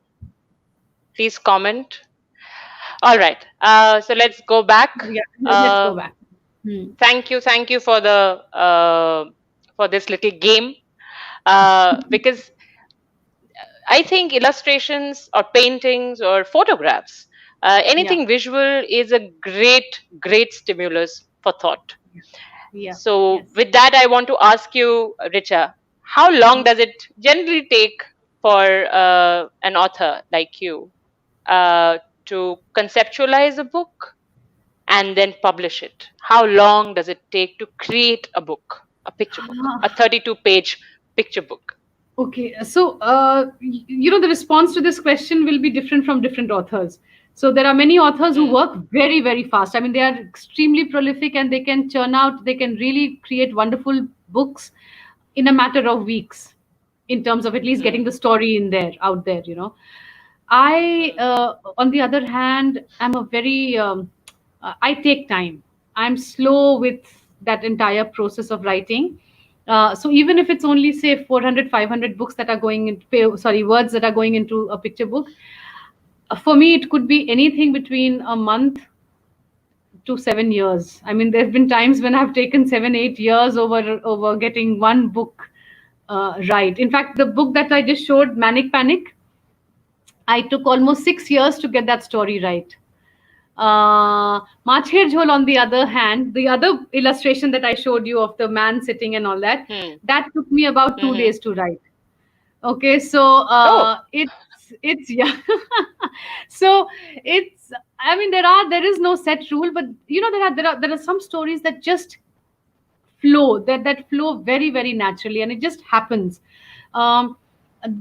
Please comment. All right. So let's go back. Yeah, let's go Uh, back. Hmm. thank you for this little game. Because I think illustrations or paintings or photographs, Yeah, anything visual is a great stimulus for thought. yeah, So, yes. with that, I want to ask you, Richa, how long does it generally take for an author like you uh, to conceptualize a book and then publish it? How long does it take to create a book, a picture book, a Ah, 32-page picture book? okay, so you know, the response to this question will be different from different authors. So there are many authors who Hmm. work very, very fast. I mean, they are extremely prolific and they can churn out, they can really create wonderful books in a matter of weeks, in terms of at least Hmm. getting the story in there, out there, you know. I, Hmm. on the other hand, am a very, I take time. I'm slow with that entire process of writing. So even if it's only say 400, 500 books that are going into, sorry, words that are going into a picture book, for me, it could be anything between a month to 7 years. I mean, there have been times when I've taken 7, 8 years over getting one book right. In fact, the book that I just showed, Manic Panic, I took almost 6 years to get that story right. Machher Jhol, on the other hand, the other illustration that I showed you of the man sitting and all that, Hmm. that took me about two Hmm. days to write. Okay, so Oh. it's yeah. So it's, I mean, there is no set rule, but you know, there are some stories that just flow, that flow very, very naturally, and it just happens. um,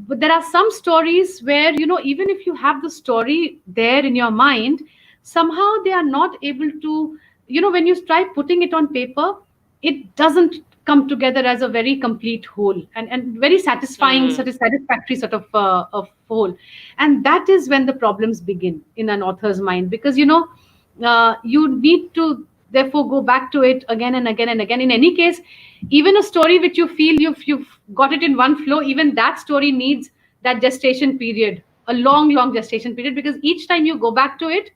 but there are some stories where, you know, even if you have the story there in your mind, somehow they are not able to, you know, when you try putting it on paper, it doesn't come together as a very complete whole, and very satisfying, Hmm. sort of satisfactory sort of whole. And that is when the problems begin in an author's mind, because you know, you need to therefore go back to it again and again and again. In any case, even a story which you feel you've got it in one flow, even that story needs that gestation period, a long gestation period, because each time you go back to it,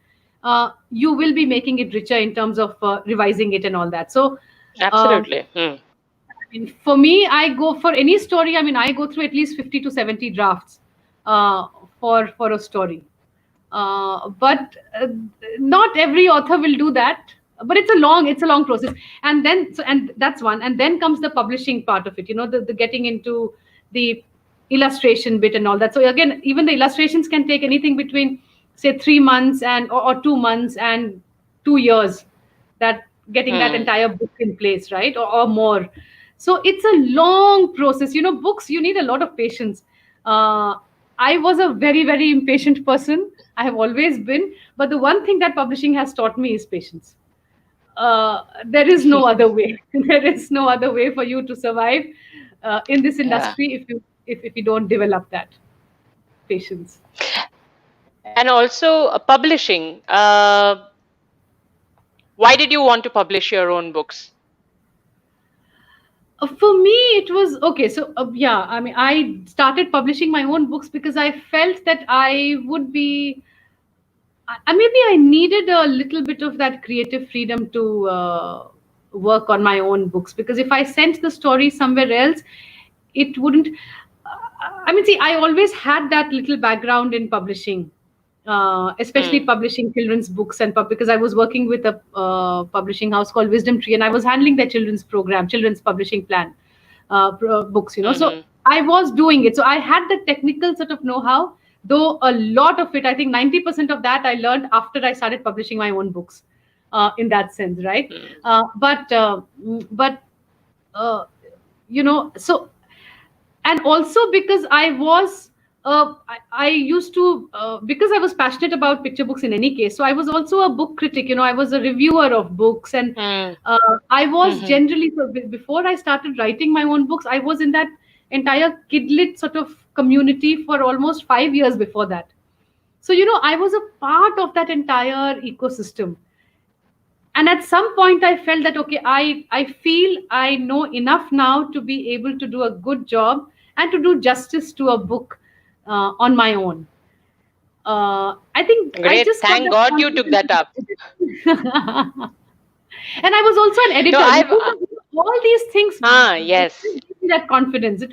you will be making it richer in terms of revising it and all that. So um, Absolutely. Hmm. for me, I go for any story. I mean, I go through at least 50 to 70 drafts uh, for a story. But not every author will do that. But it's a long process. And then, so, and that's one. And then comes the publishing part of it. You know, the getting into the illustration bit and all that. So again, even the illustrations can take anything between say 3 months or 2 months and 2 years, that getting that Hmm. entire book in place, right? Or more. So it's a long process. You know, books, you need a lot of patience. uh, I was a very, very impatient person. I have always been. But the one thing that publishing has taught me is patience. There is no other way. There is no other way for you to survive in this Yeah. industry if you don't develop that patience. And also publishing. Why did you want to publish your own books? For me, it was okay. So, yeah, I mean, I started publishing my own books because I felt that I would be. Maybe I needed a little bit of that creative freedom to work on my own books, because if I sent the story somewhere else, it wouldn't. I mean, see, I always had that little background in publishing, especially Hmm. publishing children's books because I was working with a publishing house called Wisdom Tree, and I was handling their children's program, children's publishing plan, books. You know, so Hmm. I was doing it. So I had the technical sort of know-how, though a lot of it, I think 90% of that I learned after I started publishing my own books, in that sense, right? Hmm. But uh, so, and also because I used to, because I was passionate about picture books in any case. So I was also a book critic. I was a reviewer of books, and Hmm. I was Hmm. generally, so before I started writing my own books, I was in that entire kidlit sort of community for almost 5 years before that. So I was a part of that entire ecosystem, and at some point I felt that, okay, I feel I know enough now to be able to do a good job and to do justice to a book on my own. I think I Great. just got Thank that God you took confidence. that up. And I was also an No, editor. All these things yes. gave me that confidence.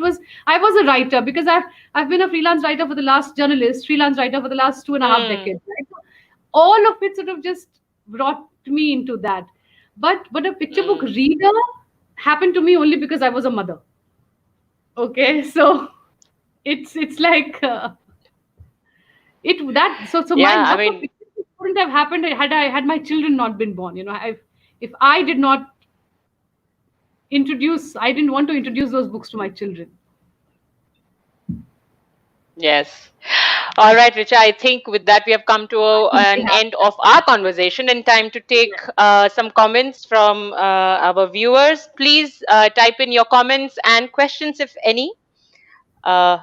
I was a writer because I've been a freelance writer for the last journalist, freelance writer for the last two and a half Hmm. decades. Right? So all of it sort of just brought me into that. But a picture book Hmm. reader happened to me only because I was a mother. Okay, so it's like it that so my Yeah, I love for mean, picture books wouldn't have happened had I had my children not been born. If I did not I didn't want to introduce those books to my children. yes. All right, Richa, I think with that we have come to I think we an have end of our conversation and time to take yes. some comments from our viewers. Please type in your comments and questions, if any. Uh,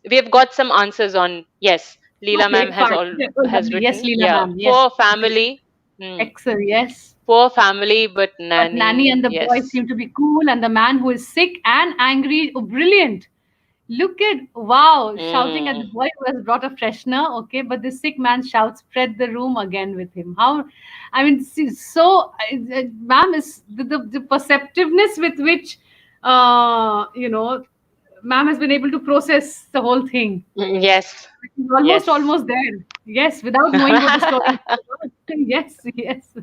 we have got some answers on. Yes, Leela Okay, ma'am fine. Yeah, oh, has lovely. Yes, written. Leela Yeah, ma'am. Yes. poor Great. family. Hmm. Excellent. Yes. Poor family, but But Nanny nanny. and the boy Yes. seem to be cool, and the man who is sick and angry, oh, brilliant. Look at, wow, shouting at the Hmm. boy who has brought a freshener. Okay, but the sick man shouts, spread the room again with him. How, I mean, see, so, ma'am, is the perceptiveness with which, ma'am has been able to process the whole thing. Yes. He's Yes. almost there. Yes, without knowing what the story is about. Yes, yes,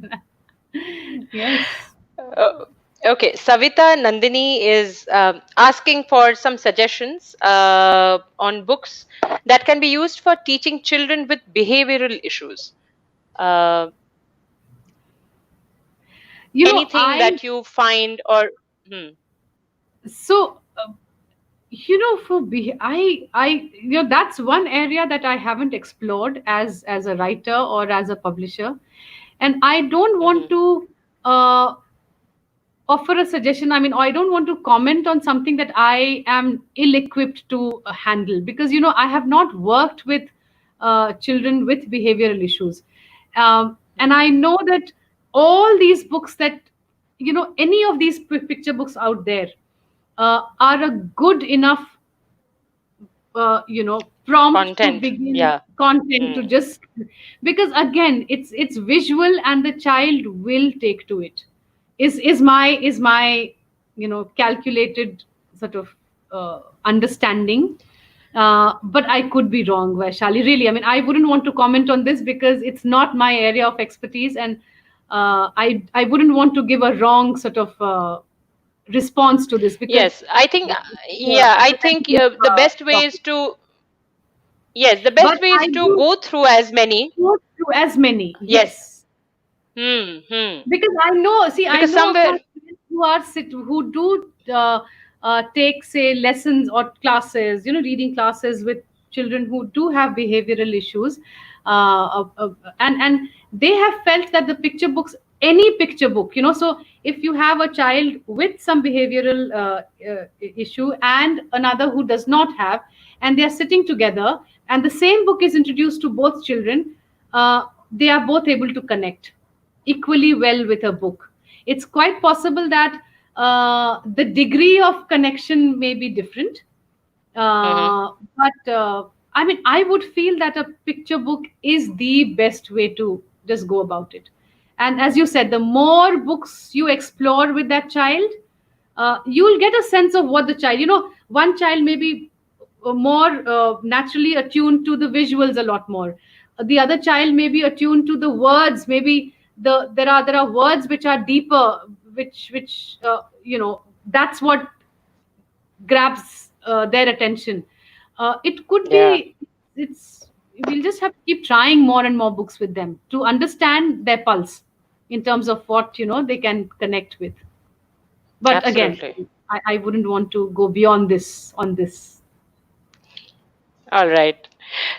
yes. Oh, okay, Savita Nandini is asking for some suggestions on books that can be used for teaching children with behavioral issues. Uh, Anything I that you find or hmm, so that's one area that I haven't explored as a writer or as a publisher, and I don't want mhm, to uh, offer a suggestion. I mean, I don't want to comment on something that I am ill equipped to handle, because I have not worked with children with behavioral issues, and I mhm, know that all these books that any of these picture books out there are a good enough prompt to content. begin Yeah. content to Hmm. just, because again it's visual and the child will take to it, is my calculated sort of understanding. But I could be wrong, Vaishali. Really, I mean, I wouldn't want to comment on this because it's not my area of expertise, and I wouldn't want to give a wrong sort of response to this, because Yes, I think I it's a think sensitive the best way is topic. to yes, the But best way is I to do go through as many. go through as many, Yes. yes. Hmm. Hmm. Because I Because know of my somewhere. friends who do take, say, lessons or classes, reading classes with children who do have behavioral issues, and they have felt that the picture books, any picture book, so if you have a child with some behavioral issue and another who does not have, and they are sitting together, and the same book is introduced to both children, they are both able to connect equally well with a book. It's quite possible that the degree of connection may be different, Mhm. but I mean, I would feel that a picture book is the best way to just go about it. And as you said, the more books you explore with that child, you'll get a sense of what the child, one child may be more naturally attuned to the visuals a lot more. The other child may be attuned to the words. Maybe there are words which are deeper, that's what grabs their attention. It could Yeah, be, it's we'll just have to keep trying more and more books with them to understand their pulse in terms of what they can connect with. But again, absolutely. I wouldn't want to go beyond this on this. All right.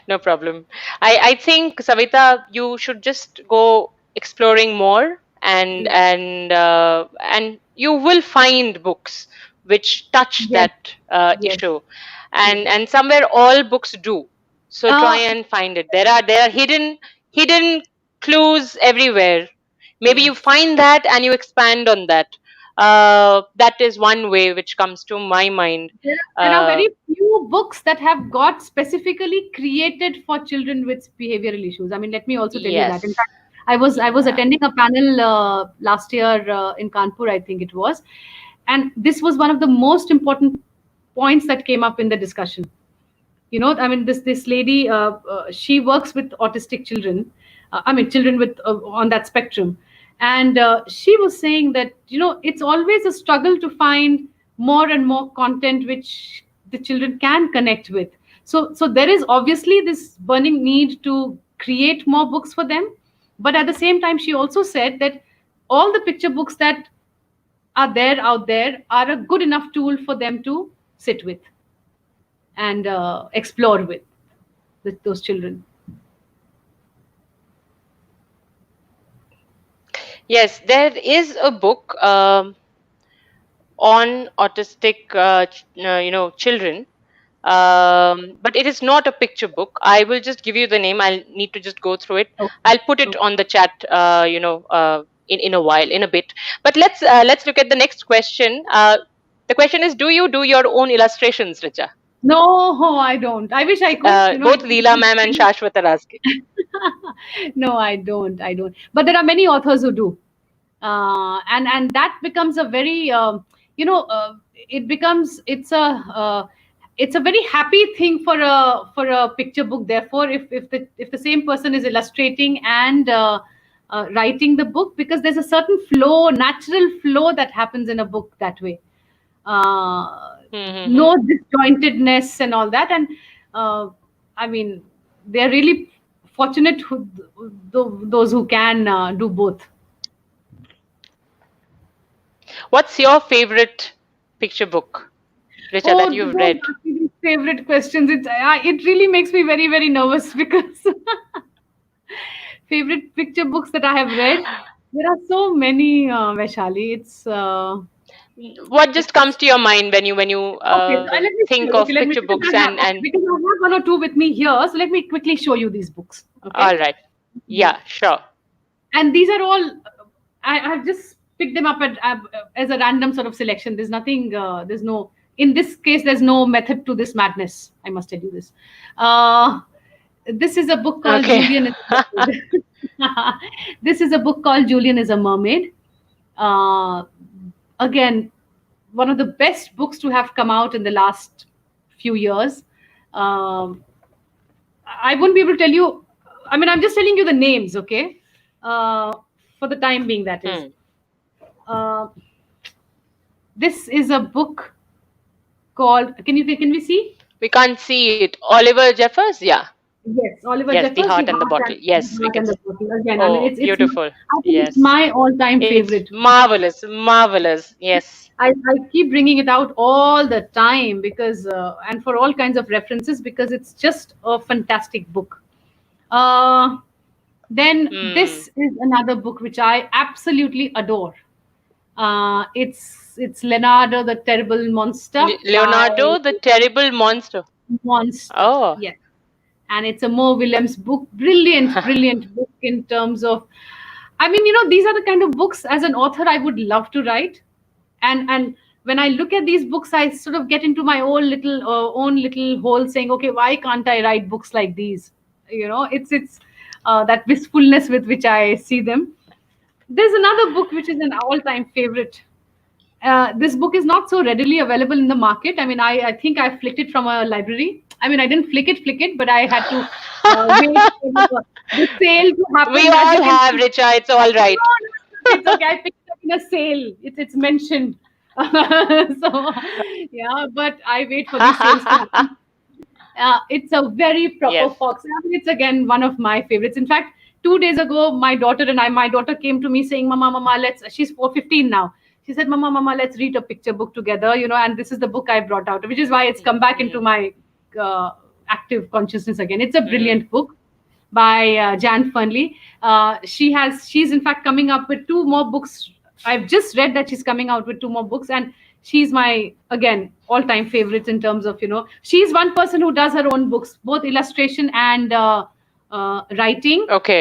No problem. I think Savita, you should just go exploring more, Yeah. and you will find books which touch Yes. that Yes. issue, Yes. and somewhere all books do. So try uh and find it. There are hidden clues everywhere. Maybe yeah. you find that and you expand on that. That is one way which comes to my mind. There are Uh, very few books that have got specifically created for children with behavioral issues. I mean, let me also tell you that. In yes. fact, I was Yeah. attending a panel last year in Kanpur, I think it was, and this was one of the most important points that came up in the discussion. I mean, this lady, she works with autistic children. I mean, children with on that spectrum, and she was saying that it's always a struggle to find more and more content which the children can connect with. So there is obviously this burning need to create more books for them, but at the same time, she also said that all the picture books that are there out there are a good enough tool for them to sit with and explore with those children. Yes, there is a book on autistic, children. But it is not a picture book. I will just give you the name. I'll need to just go through it. Okay. I'll put it Okay. on the chat, in a while, in a bit. But let's look at the next question. The question is, do you do your own illustrations, Richa? No, I don't. I wish I could. Both Leela ma'am and Shashwat are asking. No, I don't. I don't. But there are many authors who do, and that becomes a very you know it becomes it's a very happy thing for a picture book. Therefore, if the same person is illustrating and writing the book, because there's a certain flow, natural flow that happens in a book that way. Mm-hmm. No disjointedness and all that. And uh, I mean, they're really fortunate those who can do both. What's your favorite picture book, Richa, that Oh, you've don't read? ask me these favorite questions. It really makes me very, very nervous because favorite picture books that I have read. There are so many, Vaishali. What just comes It's to your mind when you okay. So let me think see. Okay, of let me picture because books, I have okay, and because I have one or two with me here. So let me quickly show you these books. all Okay. right. Yeah, sure. And these are all I've just picked them up as a random sort of selection. There's nothing. There's no. In this case, there's no method to this madness. I must tell you this. Uh, this is a book called Okay. Julian is a Mermaid. This is a book called Julian is a Mermaid. Uh, Again, one of the best books to have come out in the last few years. Um, I won't be able to tell you. I mean, I'm just telling you the names, okay? Uh, for the time being, that is. Hmm. Uh, this is a book called. Can we see? We can't see it. Oliver Jeffers? Yeah. Yes, Oliver Yes, The Jeffers, The Heart and the Heart Bottle. and Yes, The we Heart can. and the Bottle. Again, I mean, Oh, it's beautiful. I think it's Yes. my all-time It's favorite. marvelous. Marvelous. Yes. I keep bringing it out all the time because and for all kinds of references because it's just a fantastic book. Uh, then Hmm. this is another book which I absolutely adore. It's Leonardo the Terrible Monster by Leonardo, the Terrible Monster. Monster. Oh. Yes, and it's a Mo Williams book. Brilliant, brilliant book in terms of. I mean, these are the kind of books as an author I would love to write, and when I look at these books, I sort of get into my own little hole, saying, okay, why can't I write books like these? It's that wistfulness with which I see them. There's another book which is an all-time favorite. This book is not so readily available in the market. I mean, I think I flicked it from a library. I mean, I didn't flick it, but I had to wait for the sale to We happen. As you all can have, see, Richa. It's all no, right. no, it's okay. I picked it up in a sale. It's mentioned. So yeah, but I wait for these sales to happen. It's a very proper Yes. fox. I mean, it's again one of my favorites. In fact, 2 days ago, my daughter came to me saying, "Mama, Mama, let's." She's 4:15 now. She said, "Mama, Mama, let's read a picture book together." And this is the book I brought out, which is why it's come back into Mm, my active consciousness again. It's a mm. brilliant book by Jan Fernley. She's in fact coming up with two more books. I've just read that she's coming out with two more books, and she's my again all-time favorites in terms of she's one person who does her own books, both illustration and writing. Okay.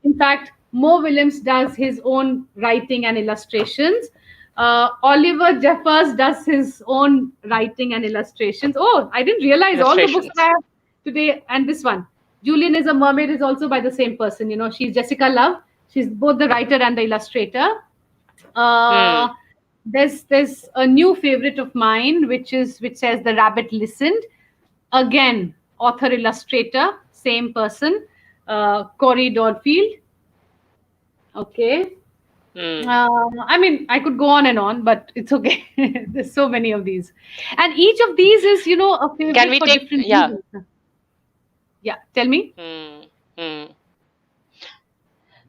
In fact, Mo Williams does his own writing and illustrations. Oliver Jeffers does his own writing and illustrations. Oh, I didn't realize all the books that I Illustrations. have today, and this one. Julian is a Mermaid is also by the same person. She's Jessica Love. She's both the writer and the illustrator. Uh, Hmm. there's a new favorite of mine, which says The Rabbit Listened. Again, author illustrator, same person, Corey Dodfield. Okay. Hmm. I mean, I could go on and on, but it's okay. There's so many of these, and each of these is, a Can favorite we for take? different Yeah. reasons. Yeah, tell me. Hmm. Hmm.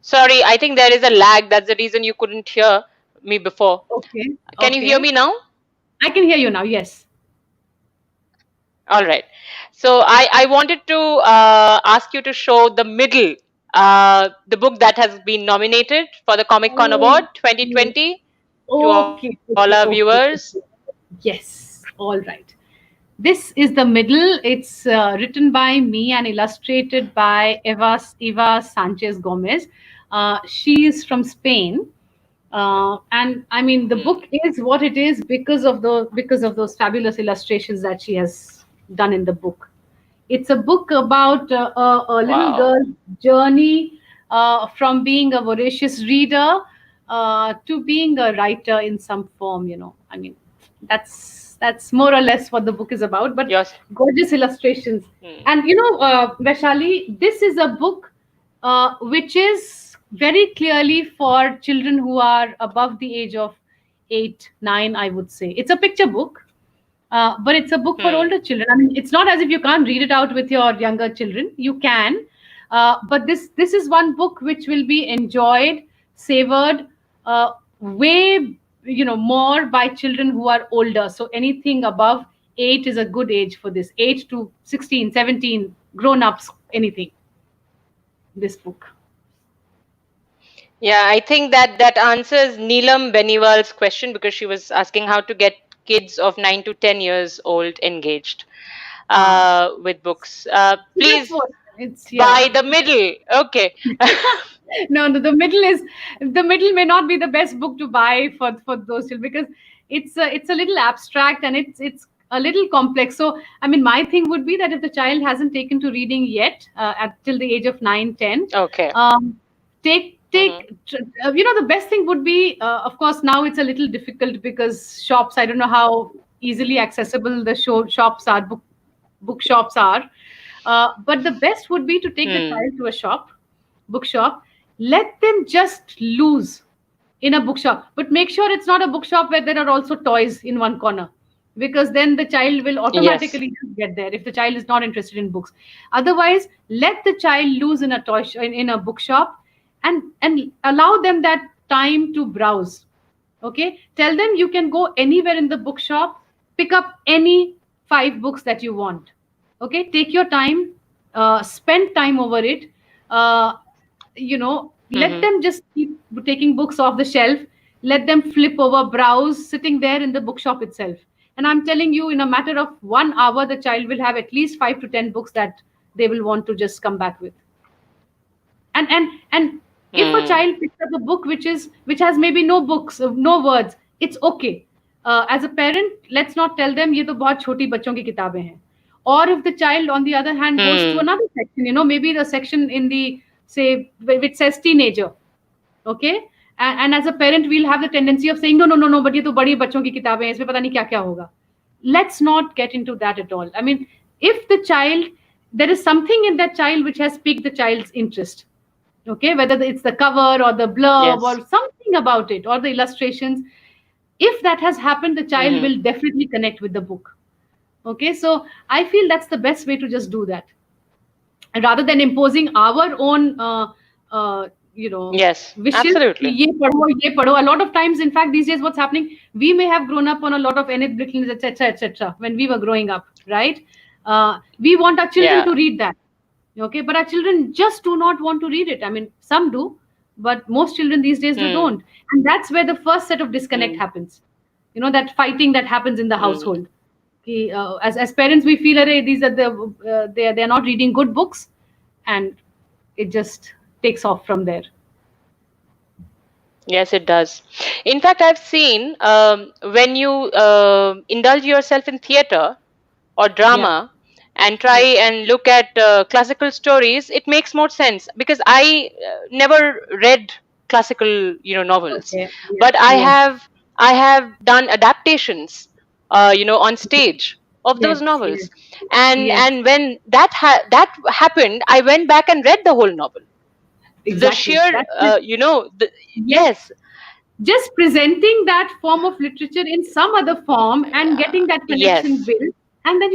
Sorry, I think there is a lag. That's the reason you couldn't hear me before. Okay, Can you hear okay. me now? I can hear you now. Yes. All right. So I wanted to ask you to show the middle, the book that has been nominated for the Comic Con Award Okay. 2020 to all our Okay. Okay. viewers. Okay. Okay. Yes. All right. This is the middle. It's written by me and illustrated by Eva Sanchez Gomez. She is from Spain, and I mean the Hmm. book is what it is because of those fabulous illustrations that she has done in the book. It's a book about a little Wow. girl's journey from being a voracious reader to being a writer in some form. I mean, that's more or less what the book is about. But Yours. gorgeous illustrations, Hmm. and Vaishali, this is a book which is very clearly for children who are above the age of 8, 9. I would say it's a picture book, but it's a book for Hmm. older children. I mean, it's not as if you can't read it out with your younger children. You can, but this is one book which will be enjoyed, savored, way more by children who are older. So anything above 8 is a good age for this. 8 to 16, 17, grown ups, anything. This book. Yeah, I think that answers Neelam Beniwal's question because she was asking how to get kids of 9 to 10 years old engaged Uh, with books. that's Please what it's. buy Yeah. the middle. Okay. No, no, the middle may not be the best book to buy for those children because it's a little abstract and it's a little complex. So I mean, my thing would be that if the child hasn't taken to reading yet at till the age of 9, 10, Okay. um, Hmm. the best thing would be, of course, now it's a little difficult because shops, I don't know how easily accessible the shops are, bookshops are. But the best would be to take the Hmm. child to a bookshop, let them just lose in a bookshop, but make sure it's not a bookshop where there are also toys in one corner, because then the child will Yes. automatically just get there if the child is not interested in books. Otherwise, let the child lose in a in a bookshop, and allow them that time to browse. Okay, tell them you can go anywhere in the bookshop, pick up any 5 books that you want. Okay, take your time, spend time over it. Let Hmm. them just keep taking books off the shelf, let them flip over, browse, sitting there in the bookshop itself. And I'm telling you, in a matter of 1 hour, the child will have at least 5 to 10 books that they will want to just come back with. And if a Hmm. child picks up a book which has maybe no books, no words, it's okay. As a parent, let's not tell them ये तो बहुत छोटी बच्चों की किताबें हैं. Or if the child, on the other hand, goes to Hmm. another section, maybe the section in the, say, which says teenager. Okay, and as a parent, we'll have the tendency of saying, no, no, no, no, but ये तो बड़ी बच्चों की किताबें हैं, इसमें पता नहीं क्या क्या होगा. Let's not get into that at all. I mean, if the child, there is something in that child which has piqued the child's interest, Okay, whether it's the cover or the blurb Yes. or something about it or the illustrations, if that has happened, the child Mm-hmm. will definitely connect with the book. Okay, so I feel that's the best way to just do that, rather than imposing our own uh, you know Yes, wishes कि absolutely. ये पढ़ो ये पढ़ो. A lot of times, in fact, these days what's happening, we may have grown up on a lot of Enid Blyton, etc., etc., when we were growing up, right? We want our children Yeah. to read that. Okay, but our children just do not want to read it. I mean, some do, but most children these days they Hmm. don't. And that's where the first set of disconnect Hmm. happens. That fighting that happens in the Hmm. household. As parents, we feel, array, these are the they're not reading good books, and it just takes off from there. Yes, it does. In fact, I've seen when you indulge yourself in theater or Yeah, drama and try yeah. and look at classical stories, it makes more sense because I never read classical, novels, Okay. Yes, but I yes, have done adaptations, on stage of those yes, yes, novels, and yes. when that happened, I went back and read the whole novel. The Exactly. sheer, That's it. Yes. yes, Just presenting that form of literature in some other form and getting that connection yes, built, and then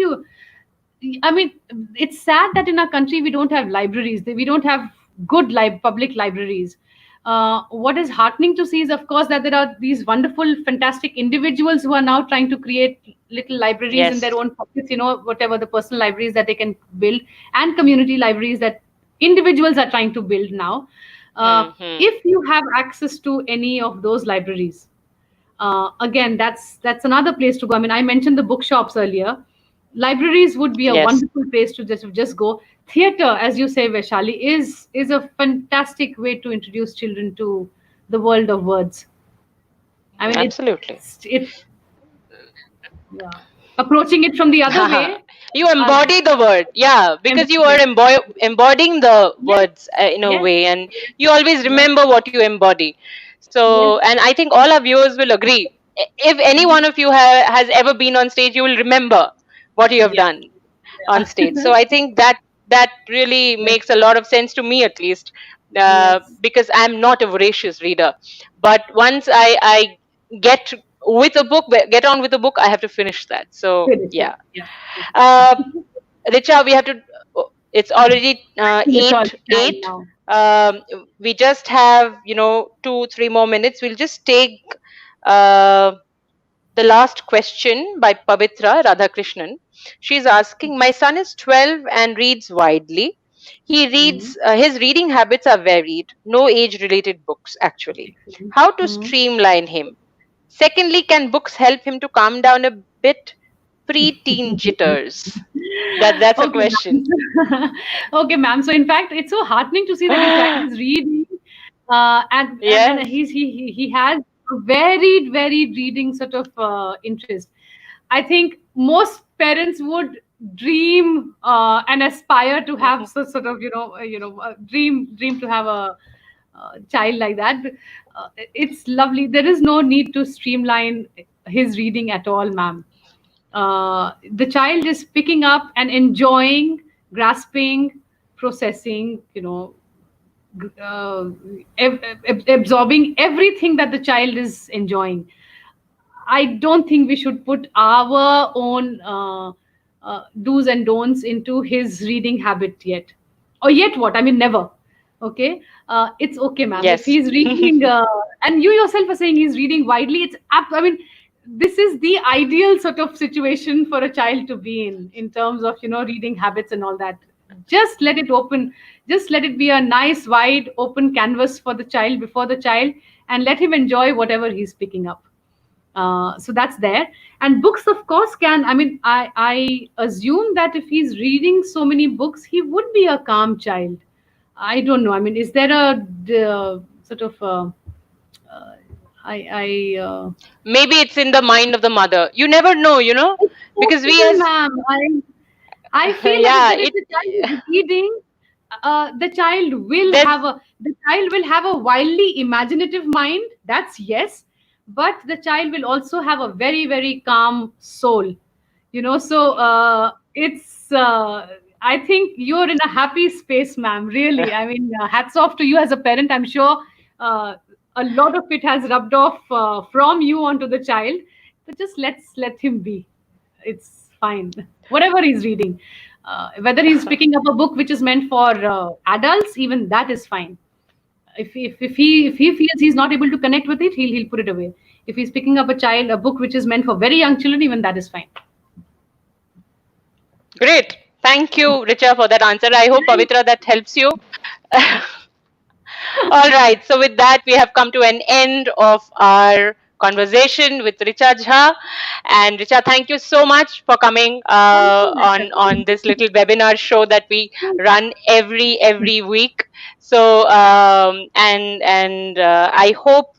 I mean, it's sad that in our country we don't have libraries. We don't have good public libraries. What is heartening to see is, of course, that there are these wonderful, fantastic individuals who are now trying to create little libraries in their yes. own pockets. Whatever the personal libraries that they can build, and community libraries that individuals are trying to build now. Hmm. If you have access to any of those libraries, again, that's another place to go. I mean, I mentioned the bookshops earlier. Libraries would be a Yes, wonderful place to just go. Theater, as you say, Vaishali, is a fantastic way to introduce children to the world of words. I mean, absolutely. it's yeah. Approaching it from the other way. You uh, embody the word, yeah, because you are Embodiment. embodying the Yes, words in a yes, way, and you always yes, remember what you embody. So, yes, and I think all our viewers will agree. If any one of you has ever been on stage, you will remember what you have yeah, done on stage. yeah. So I think that really Yes, makes a lot of sense to me, at least, yes. because I'm not a voracious reader. But once I get with a book, get on with a book, I have to finish that. So Finish it. yeah. Yeah. Uh, Richa, we have to. It's already It's all eight time eight. now. Um, we just have 2-3 more minutes. We'll just take uh, the last question by Pavitra Radhakrishnan. She's asking, my son is 12 and reads widely. He Mhm. reads, his reading habits are varied, no age related books actually. Excellent. How to Mhm. streamline him? Secondly, can books help him to calm down a bit? Pre-teen jitters. That's a Okay, question. ma'am. Okay, ma'am. So in fact, it's so heartening to see that your child is reading, and Yes. he has a varied reading sort of interest. I think most parents would dream and aspire to have sort of dream to have a child like that. It's lovely. There is no need to streamline his reading at all, ma'am. The child is picking up and enjoying, grasping, processing, uh, absorbing everything that the child is enjoying. I don't think we should put our own do's and don'ts into his reading habit yet. Or yet what? I mean, never. Okay. It's okay, ma'am. If Yes. he's reading, and you yourself are saying he's reading widely, I mean, this is the ideal sort of situation for a child to be in terms of, reading habits and all that. Just let it open. Just let it be a nice, wide, open canvas for the child, before the child, and let him enjoy whatever he's picking up. So that's there. And books, of course, can, I mean, I assume that if he's reading so many books, he would be a calm child. I don't know. I mean, is there a sort of uh, I Maybe it's in the mind of the mother. You never know, It's because we possible, as ma'am. I feel that yeah, if the child is reading, there's the child will have a wildly imaginative mind. That's yes, but the child will also have a very calm soul. So it's I think you're in a happy space, ma'am. Really, I mean, hats off to you as a parent. I'm sure uh, a lot of it has rubbed off from you onto the child. But just let him be. It's fine. Whatever he's reading, whether he's picking up a book which is meant for adults, even that is fine. If he feels he's not able to connect with it, he'll put it away. If he's picking up a book which is meant for very young children, even that is fine. Great. Thank you, Richa, for that answer. I hope, Pavitra, that helps you. All right. So with that, we have come to an end of our conversation with Richa Jha. And Richa, thank you so much for coming Thank you, on this Vaishali. little webinar show that we run every week. So and I hope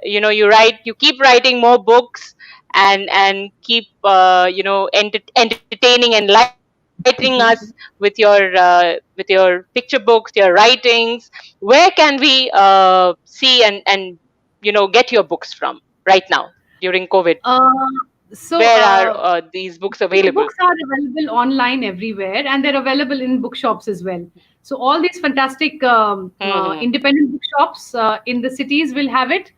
you keep writing more books and keep entertaining and enlightening us with your picture books, your writings. Where can we see and get your books from right now during COVID? Uh, so Where are these books The available? books are available online everywhere, and they're available in bookshops as well. So all these fantastic Hmm. independent bookshops in the cities will have it.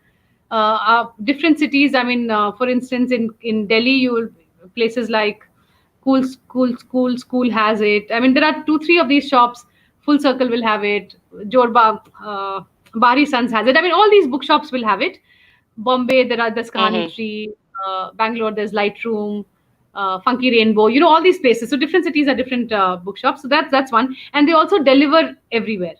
Different cities. I mean, for instance, in Delhi, places like School has it. I mean, there are two, three of these shops. Full Circle will have it. Jorba, Bari Sons has it. I mean, all these bookshops will have it. Bombay, there's Kahani Hmm. Tree. Bangalore, there's Lightroom, Funky Rainbow. All these places. So different cities are different bookshops. So that's one, and they also deliver everywhere.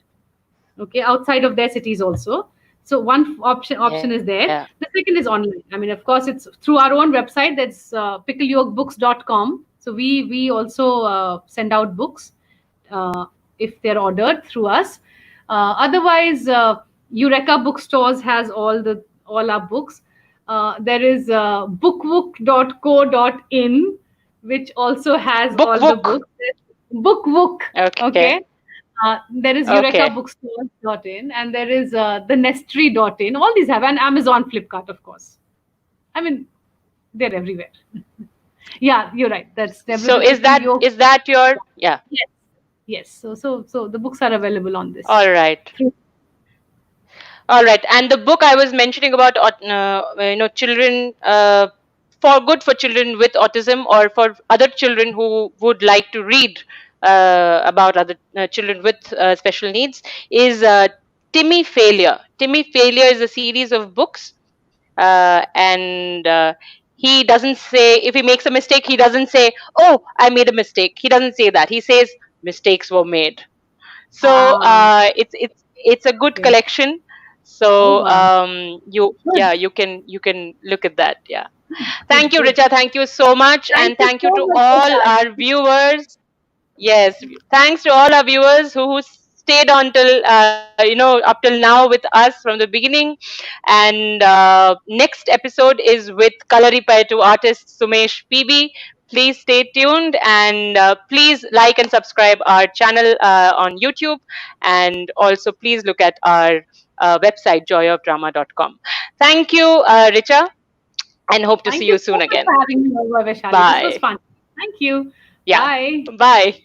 Okay, outside of their cities also. So one option is Yeah. there. The second is online. I mean, of course, it's through our own website. That's pickleyolkbooks.com. So we also send out books if they're ordered through us. Otherwise, Eureka Bookstores has all our books. There is bookwook.co.in, which also has Book all the book. books. Bookwook, Okay. okay. There is Okay. eurekabookstores.in, and there is the nestry.in. All these have, and Amazon, Flipkart, of course. I mean, they're everywhere. Yeah, you're right. That's So Pickle Yolk. is that your, yeah? Yes, yes. So the books are available on this. All right. Through- All right, and the book I was mentioning about children, for good for children with autism, or for other children who would like to read about other children with special needs, is Timmy Failure. Timmy Failure is a series of books, and he doesn't say, if he makes a mistake, he doesn't say, "Oh, I made a mistake." He doesn't say that. He says, "Mistakes were made." So Ah, it's a good okay. collection. Oh So wow. yeah, Good. you can look at that. Yeah. Thank Good. you, Good. Richa. Thank you so much, Thank and you thank you so to much, all our Vaishali. viewers. Yes, thanks to all our viewers who stayed until up till now with us from the beginning. And next episode is with Kalaripayattu artist Sumesh PB. Please stay tuned, and please like and subscribe our channel on YouTube, and also please look at our website joyofdrama.com. Thank you, Richa, and hope to see Thank you you so soon much again. for having me over, Vaishali. This was Bye. fun. Thank you. Yeah. Bye. Bye.